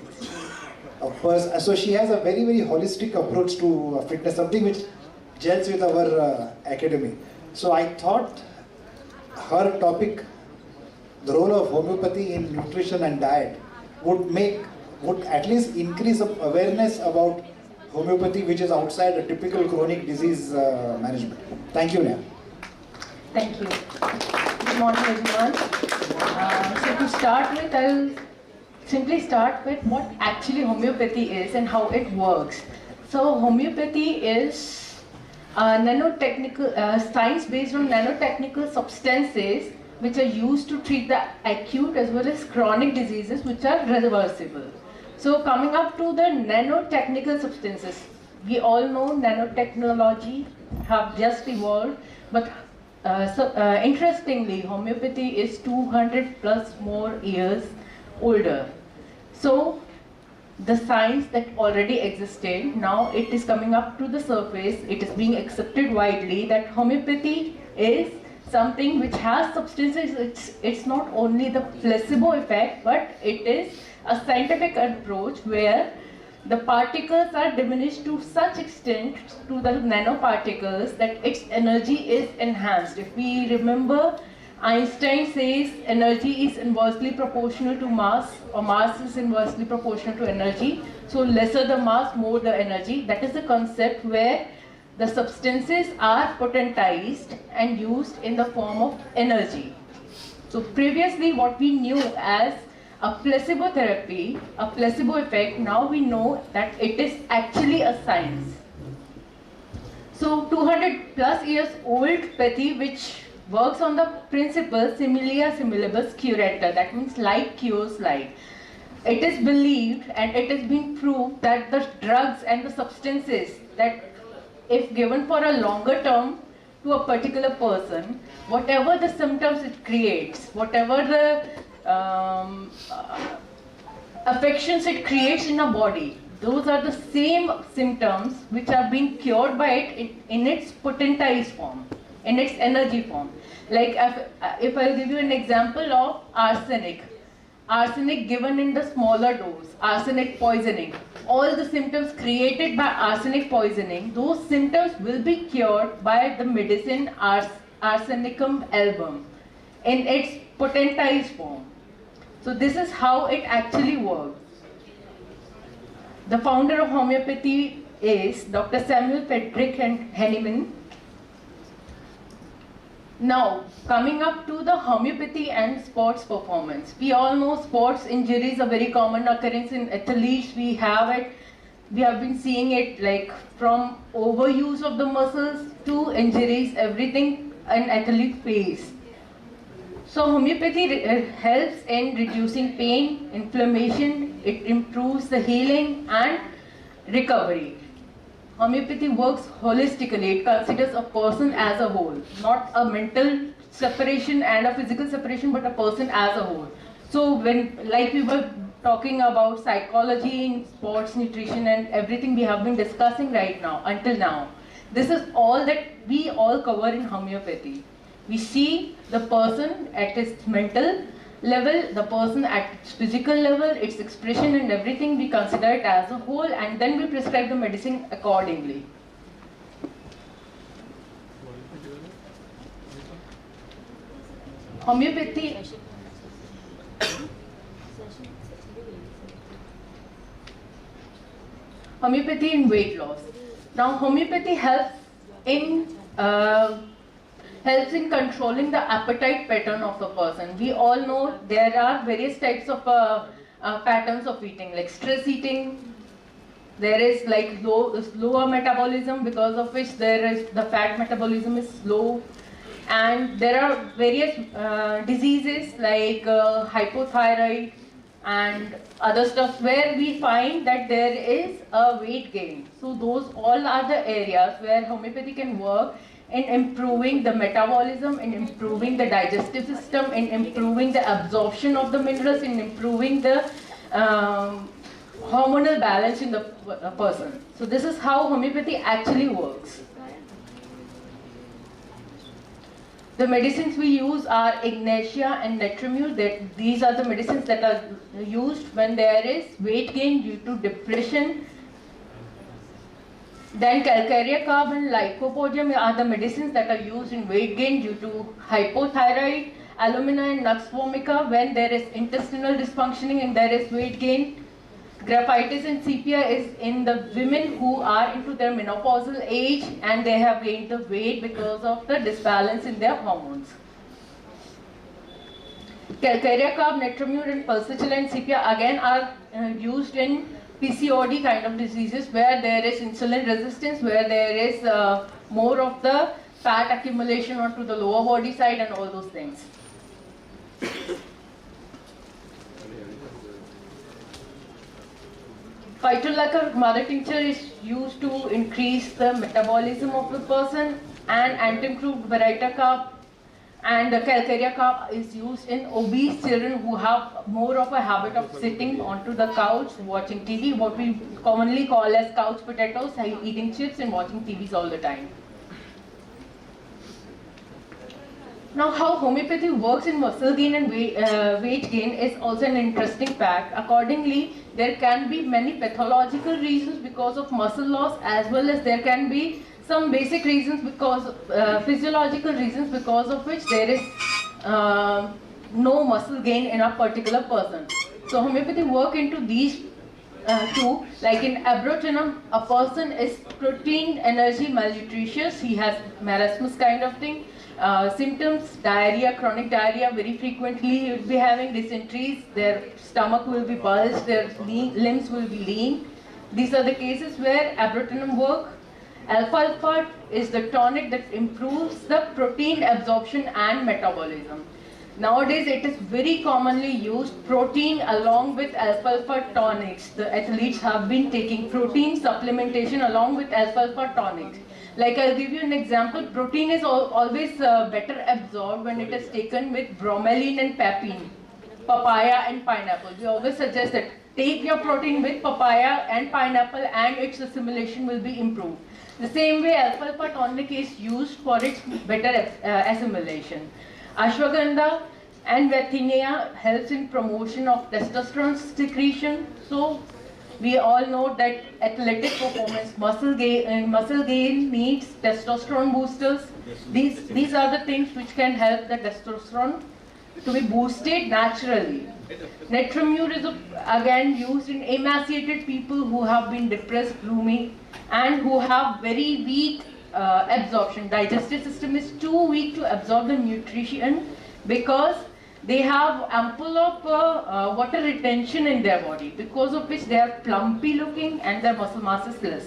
Of course, so she has a very, very holistic approach to fitness, something which gels with our academy. So I thought her topic, the role of homeopathy in nutrition and diet, would at least increase awareness about homeopathy, which is outside a typical chronic disease management. Thank you, Neha. Thank you. Good morning, everyone. So to start with, I'll simply start with what actually homeopathy is and how it works. So homeopathy is nanotechnical science based on nanotechnical substances which are used to treat the acute as well as chronic diseases which are reversible. So coming up to the nanotechnical substances, we all know nanotechnology have just evolved, but interestingly, homeopathy is 200 plus more years older. So the science that already existed, now it is coming up to the surface. It is being accepted widely that homeopathy is something which has substances. It's not only the placebo effect, but it is a scientific approach where the particles are diminished to such extent to the nanoparticles that its energy is enhanced. If we remember, Einstein says energy is inversely proportional to mass, or mass is inversely proportional to energy. So lesser the mass, more the energy. That is the concept where the substances are potentized and used in the form of energy. So previously what we knew as a placebo therapy, a placebo effect, now we know that it is actually a science. So 200 plus years old pathy, which works on the principle similia similibus curata, that means like cures like. It is believed and it has been proved that the drugs and the substances that if given for a longer term to a particular person, whatever the symptoms it creates, whatever the affections it creates in a body, those are the same symptoms which are being cured by it in its potentized form, in its energy form. Like if I give you an example of arsenic given in the smaller dose, arsenic poisoning, all the symptoms created by arsenic poisoning, those symptoms will be cured by the medicine arsenicum album in its potentized form. So this is how it actually works. The founder of homeopathy is Dr. Samuel Frederick Henneman. Now, coming up to the homeopathy and sports performance. We all know sports injuries are very common occurrence in athletes. We have been seeing it like from overuse of the muscles to injuries, everything an athlete face. So homeopathy helps in reducing pain, inflammation, it improves the healing and recovery. Homeopathy works holistically. It considers a person as a whole, not a mental separation and a physical separation, but a person as a whole. So when, like we were talking about psychology in sports, nutrition and everything we have been discussing right now, until now, this is all that we all cover in homeopathy. We see the person at his mental level, the person at its physical level, its expression and everything, we consider it as a whole, and then we prescribe the medicine accordingly. Homeopathy in weight loss. Now homeopathy helps in controlling the appetite pattern of a person. We all know there are various types of patterns of eating, like stress eating. There is like lower metabolism, because of which the fat metabolism is low. And there are various diseases like hypothyroid and other stuff where we find that there is a weight gain. So those all are the areas where homeopathy can work in improving the metabolism, in improving the digestive system, in improving the absorption of the minerals, in improving the hormonal balance in the person. So this is how homeopathy actually works. The medicines we use are Ignatia and Netramule. These are the medicines that are used when there is weight gain due to depression. Then calcarea carb and lycopodium are the medicines that are used in weight gain due to hypothyroid. Alumina and Nux vomica when there is intestinal dysfunctioning and there is weight gain. Graphitis and sepia is in the women who are into their menopausal age and they have gained the weight because of the disbalance in their hormones. Calcarea carb, Netramule and pulsatilla and sepia again are used in PCOD kind of diseases where there is insulin resistance, where there is more of the fat accumulation onto the lower body side and all those things. Phytolacca mother tincture is used to increase the metabolism of the person, and antimproved Verita carb and the calcarea carb is used in obese children who have more of a habit of sitting onto the couch watching TV, what we commonly call as couch potatoes, eating chips and watching TVs all the time. Now, how homeopathy works in muscle gain and weight gain is also an interesting fact. Accordingly, there can be many pathological reasons because of muscle loss, as well as there can be some basic reasons because physiological reasons because of which there is no muscle gain in a particular person. So homeopathy work into these two. Like in abrotinum, a person is protein energy malnutritious, he has marasmus kind of thing. Symptoms, diarrhea, chronic diarrhea, very frequently he will be having dysenteries, their stomach will be bulged, their limbs will be lean. These are the cases where abrotinum work. Alfalfa is the tonic that improves the protein absorption and metabolism. Nowadays it is very commonly used, protein along with alfalfa tonics. The athletes have been taking protein supplementation along with alfalfa tonics. Like I'll give you an example, protein is always better absorbed when it is taken with bromelain and papain, papaya and pineapple. We always suggest that take your protein with papaya and pineapple and its assimilation will be improved. The same way alfalfa tonic is used for its better assimilation. Ashwagandha and Vethenia helps in promotion of testosterone secretion. So we all know that athletic performance, muscle gain needs testosterone boosters. These are the things which can help the testosterone to be boosted naturally. Netramure is again used in emaciated people who have been depressed, gloomy, and who have very weak absorption. Digestive system is too weak to absorb the nutrition because they have ample of water retention in their body, because of which they are plumpy looking and their muscle mass is less.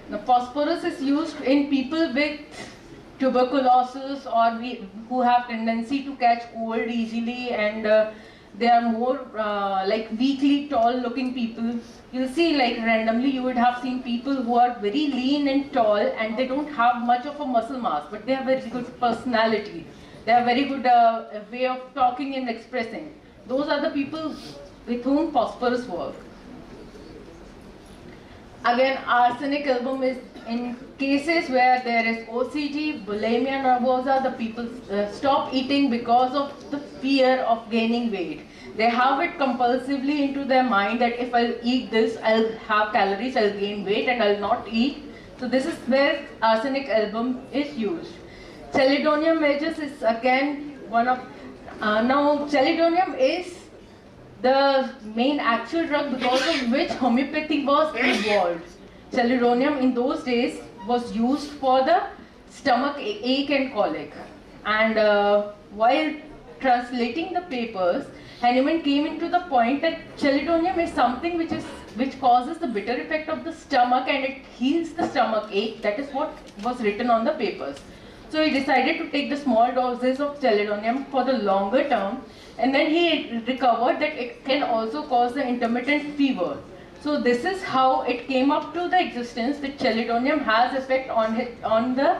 Now, phosphorus is used in people with tuberculosis or who have tendency to catch cold easily, and they are more like weakly tall looking people. You'll see, like randomly you would have seen people who are very lean and tall and they don't have much of a muscle mass, but they have very good personality. They have very good way of talking and expressing. Those are the people with whom phosphorus work. Again, arsenic album is in cases where there is OCD, bulimia nervosa, the people stop eating because of the fear of gaining weight. They have it compulsively into their mind that if I'll eat this, I'll have calories, I'll gain weight and I'll not eat. So this is where arsenic album is used. Chelidonium majus is again one of, now chelidonium is the main actual drug because of which homeopathy was evolved. Chelidonium in those days was used for the stomach ache and colic. And while translating the papers, Hahnemann came into the point that chelidonium is something which causes the bitter effect of the stomach and it heals the stomach ache. That is what was written on the papers. So he decided to take the small doses of chelidonium for the longer term, and then he recovered that it can also cause the intermittent fever. So this is how it came up to the existence that chelidonium has effect on the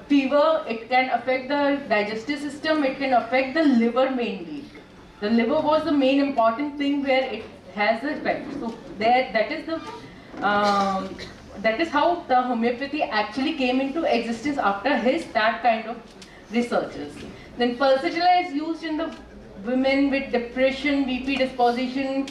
fever. It can affect the digestive system, it can affect the liver mainly. The liver was the main important thing where it has the effect. So that is how the homeopathy actually came into existence after that kind of researches. Then pulsatilla is used in the women with depression, BP disposition,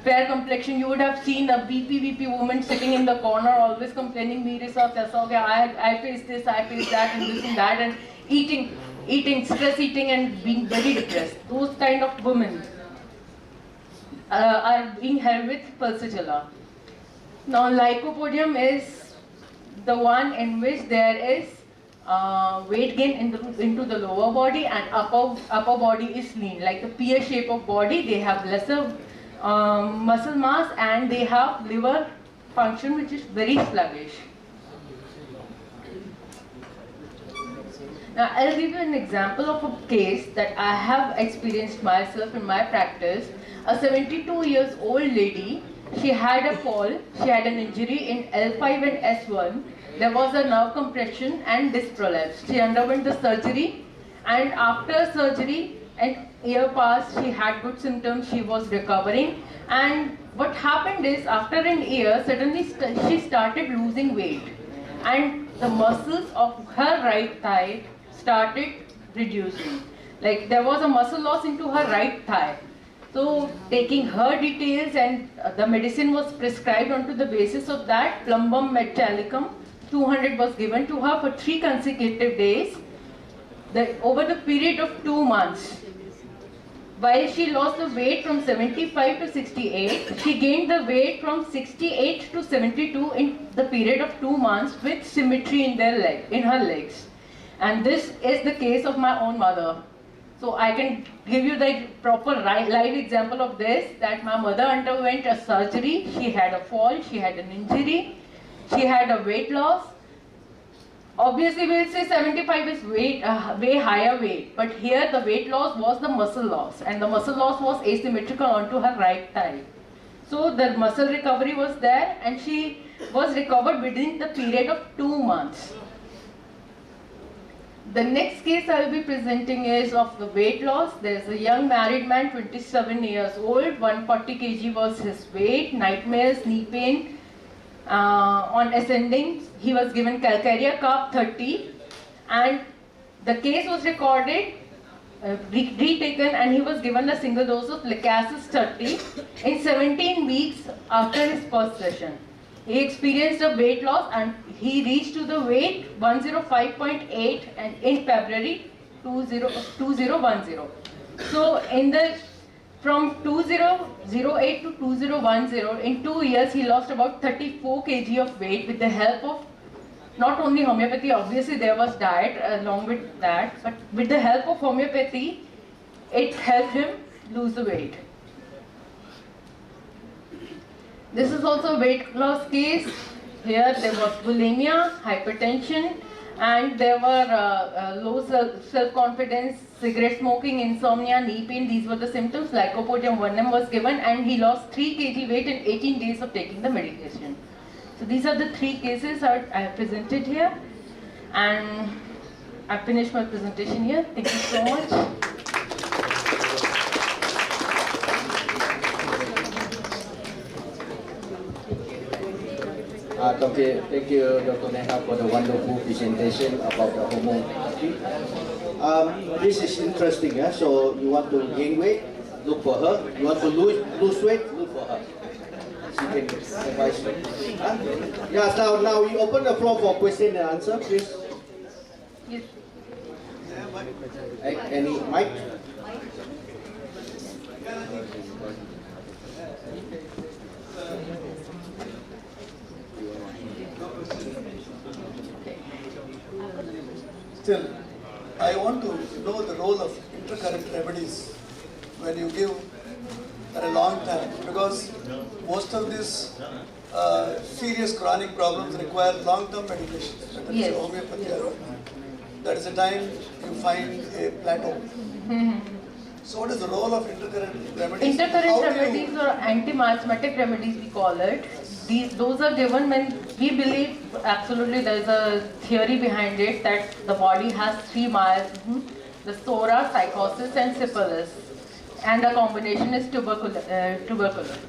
fair complexion. You would have seen a BP woman sitting in the corner always complaining, "Mere saath aisa ho gaya, I face this, I face that, and this and that," and eating, stress eating and being very depressed. Those kind of women are being held with pulsatilla. Now lycopodium is the one in which there is weight gain into the lower body and upper body is lean. Like the pear shape of body, they have lesser muscle mass and they have liver function which is very sluggish. Now I'll give you an example of a case that I have experienced myself in my practice. A 72 years old lady, she had a fall, she had an injury in L5 and S1. There was a nerve compression and disc prolapse. She underwent the surgery, and after surgery, an year passed, she had good symptoms, she was recovering. And what happened is, after an year, suddenly she started losing weight. And the muscles of her right thigh started reducing. Like there was a muscle loss into her right thigh. So taking her details and the medicine was prescribed onto the basis of that, plumbum metallicum, 200 was given to her for 3 consecutive days over the period of 2 months. While she lost the weight from 75 to 68, she gained the weight from 68 to 72 in the period of 2 months with symmetry in her legs. And this is the case of my own mother. So I can give you the proper live example of this, that my mother underwent a surgery, she had a fall, she had an injury, she had a weight loss. Obviously we'll say 75 is way higher weight, but here the weight loss was the muscle loss, and the muscle loss was asymmetrical onto her right thigh. So the muscle recovery was there and she was recovered within the period of 2 months. The next case I will be presenting is of the weight loss. There is a young married man, 27 years old, 140 kg was his weight, nightmares, knee pain. On ascending, he was given calcarea carb 30, and the case was recorded, retaken, and he was given a single dose of Licasis 30 in 17 weeks after his first session. He experienced a weight loss and he reached to the weight 105.8 and in February 2010. So from 2008 to 2010, in 2 years he lost about 34 kg of weight with the help of not only homeopathy, obviously there was diet along with that, but with the help of homeopathy, it helped him lose the weight. This is also a weight loss case. Here there was bulimia, hypertension, and there were low self-confidence, cigarette smoking, insomnia, knee pain. These were the symptoms. Lycopodium 1M was given and he lost 3 kg weight in 18 days of taking the medication. So these are the 3 cases I have presented here, and I finished my presentation here. Thank you so much. Thank you, Dr. Neha, for the wonderful presentation about the hormone therapy. This is interesting. So you want to gain weight, look for her. You want to lose weight, look for her. She can advise you. Yes, now we open the floor for question and answer, please. Yes. Any mic? Still, I want to know the role of intercurrent remedies when you give for a long time, because most of these serious chronic problems require long-term medications, whether Yes. it's homeopathy or that is the time you find a plateau. So what is the role of intercurrent remedies? Intercurrent remedies or anti-miasmatic remedies we call it. Those are given when we believe, absolutely there is a theory behind it, that the body has 3 miasms, the psora, psychosis and syphilis, and the combination is tuberculosis.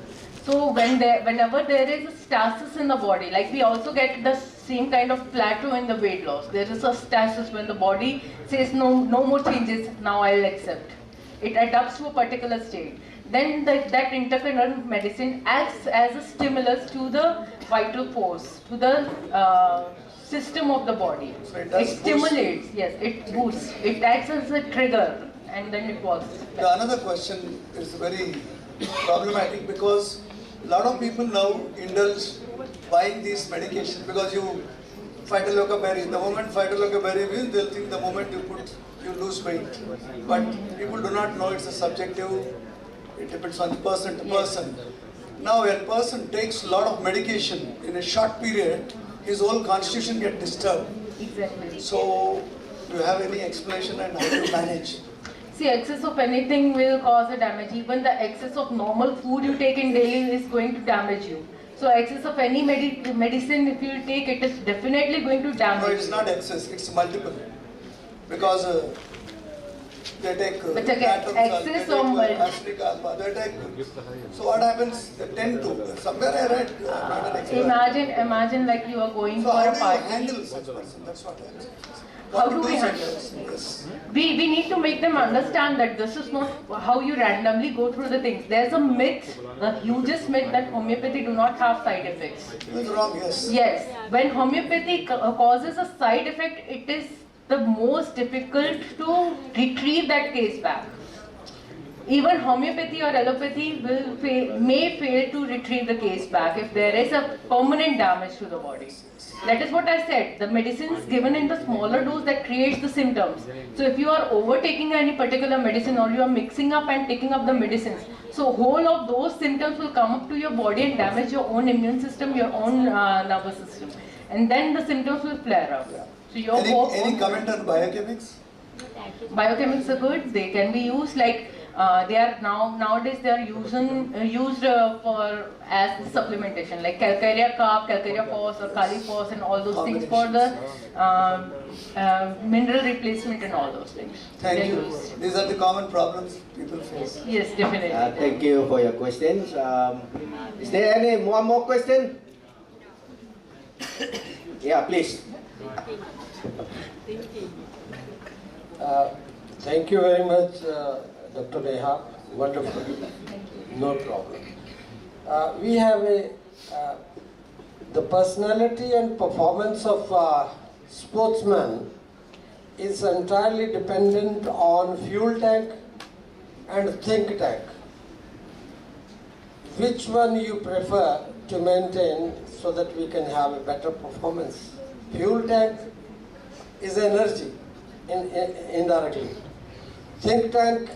So whenever there is a stasis in the body, like we also get the same kind of plateau in the weight loss. There is a stasis when the body says no more changes, now I'll accept. It adapts to a particular state. Then that intercurrent medicine acts as a stimulus to the vital force, to the system of the body. So it stimulates, yes, it boosts. It acts as a trigger and then it works. The another question is very problematic, because a lot of people now indulge buying these medications because you phytoleuca berry. The moment phytoleuca berry wins, they'll think the moment you lose weight. But people do not know it's a subjective. It depends on person to person. Now, when a person takes a lot of medication in a short period, his whole constitution gets disturbed. Exactly. So, do you have any explanation and how to manage? See, excess of anything will cause a damage. Even the excess of normal food you take in daily is going to damage you. So excess of any medicine, if you take, it is definitely going to damage. No, it's not excess, it's multiple. Because they take But again, excess or acetic alpha, they take. So what happens? They tend to. Somewhere I read, not an expert. Imagine like you are going So for how a do you party. handle such person? That's what I'm saying. How do we handle it? Yes. We need to make them understand that this is not how you randomly go through the things. There's a myth, the hugest myth, that homeopathy do not have side effects. It's wrong, yes. Yes, when homeopathy causes a side effect, it is the most difficult to retrieve that case back. Even homeopathy or allopathy may fail to retrieve the case back if there is a permanent damage to the body. That is what I said. The medicine is given in the smaller dose that creates the symptoms. So if you are overtaking any particular medicine or you are mixing up and taking up the medicines, so whole of those symptoms will come up to your body and damage your own immune system, your own nervous system. And then the symptoms will flare up. So your Any comment on biochemics? Biochemics are good. They can be used like They are nowadays they are used for as supplementation, like calcarea carb, calcarea phos, or kali phos, and all those things for the mineral replacement and all those things. Thank They're you. used. These are the common problems people face. Yes, definitely. Thank you for your questions. Is there any one more question? Yeah, please. Thank you very much, Dr. Neha. Wonderful. No problem. We have the personality and performance of sportsman is entirely dependent on fuel tank and think tank. Which one you prefer to maintain so that we can have a better performance? Fuel tank is energy indirectly. Think tank,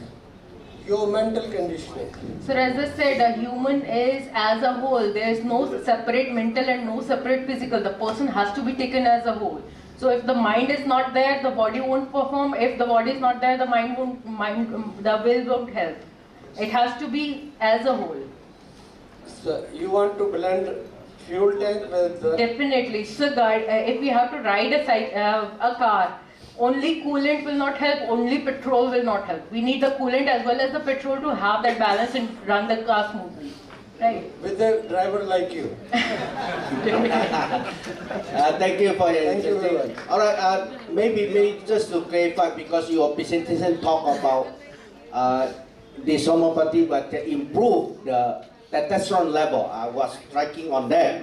your mental conditioning. So as I said, a human is as a whole. There is no separate mental and no separate physical. The person has to be taken as a whole. So if the mind is not there, the body won't perform. If the body is not there, the mind won't. The will won't help. It has to be as a whole. So you want to blend fuel tank with Definitely. So if we have to ride a car, only coolant will not help, only petrol will not help. We need the coolant as well as the petrol to have that balance and run the car smoothly. Right? with a driver like you. Thank you for your Thank you very much. All right, maybe just to clarify, because your presentation talk about this homeopathy, but to improve the testosterone level. I was striking on that.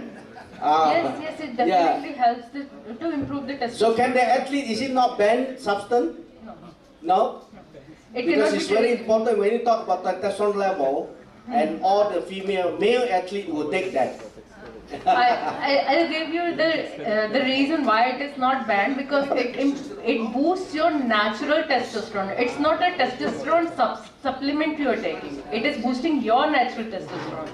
Yes, it definitely helps to improve the testosterone. So can the athlete, is it not banned substance? No. No? It Because cannot it's be very taken. important when you talk about testosterone level, and all the male athlete will take that. I'll give you the reason why it is not banned, because it boosts your natural testosterone. It's not a testosterone supplement you are taking. It is boosting your natural testosterone.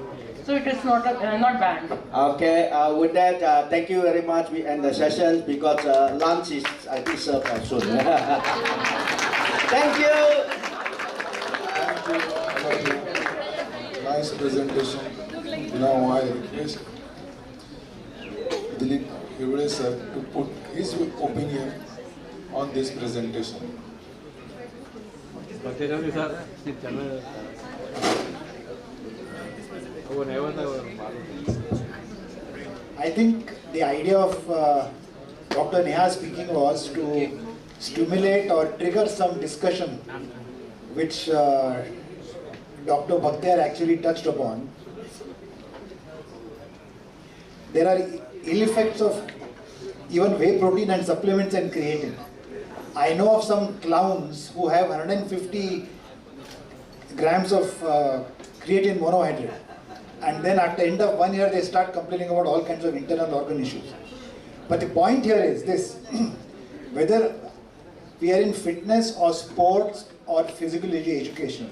So it is not banned. Okay, with that, thank you very much. We end the session because lunch is, I think, served soon. Thank you. Nice presentation. Now I request Dilip Hivade sir to put his opinion on this presentation. I think the idea of Dr. Neha speaking was to stimulate or trigger some discussion which Dr. Bhakhtyar actually touched upon. There are ill effects of even whey protein and supplements and creatine. I know of some clowns who have 150 grams of creatine monohydrate, and then at the end of 1 year they start complaining about all kinds of internal organ issues. But the point here is this, whether we are in fitness or sports or physical education,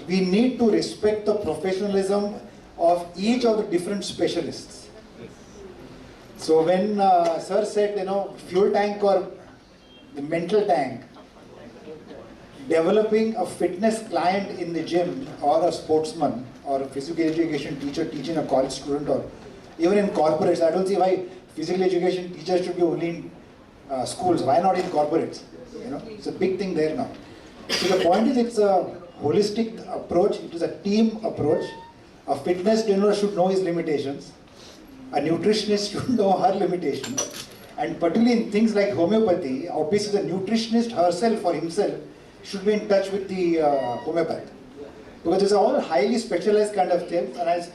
we need to respect the professionalism of each of the different specialists. So when sir said, fuel tank or the mental tank, developing a fitness client in the gym, or a sportsman or a physical education teacher teaching a college student, or even in corporates, I don't see why physical education teachers should be only in schools. Why not in corporates? It's a big thing there now. So the point is, it's a holistic approach. It is a team approach. A fitness trainer should know his limitations. A nutritionist should know her limitations. And particularly in things like homeopathy, obviously the nutritionist herself or himself should be in touch with the homeopath. Because it's all highly specialized kind of things, and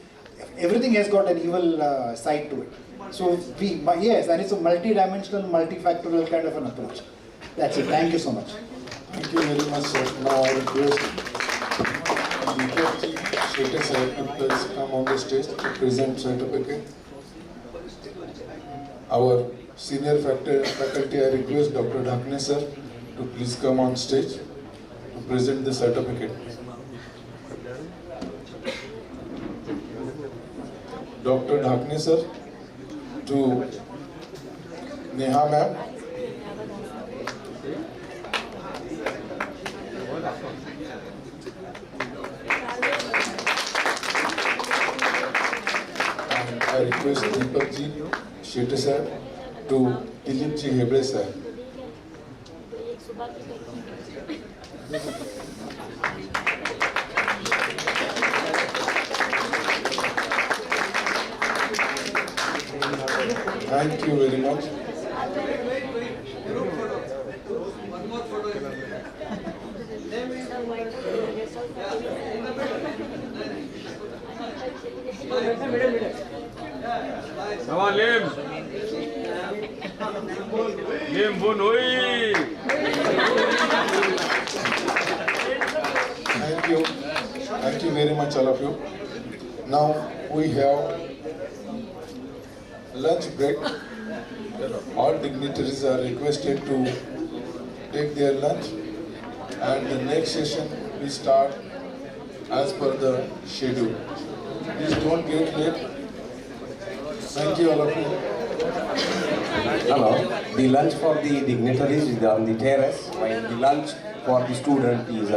everything has got an evil side to it. So yes, and it's a multi-dimensional, multifactorial kind of an approach. That's it. Thank you so much. Thank you very much, sir. Now I request B.P.C.A. sir to please come on the stage to present certificate. Our senior faculty, I request Dr. Dhakne sir to please come on stage to present the certificate. Dr. Dhakne sir to Neha ma'am. I request Deepak ji, Shetty sir to Dilip ji Hebre sir. Thank you very much. One more photo. Come on, Lim. Lim Bunui. Thank you very much all of you. Now we have lunch break. All dignitaries are requested to take their lunch, and the next session we start as per the schedule. Please don't get late. Thank you all of you. Hello. The lunch for the dignitaries is on the terrace, while the lunch for the student is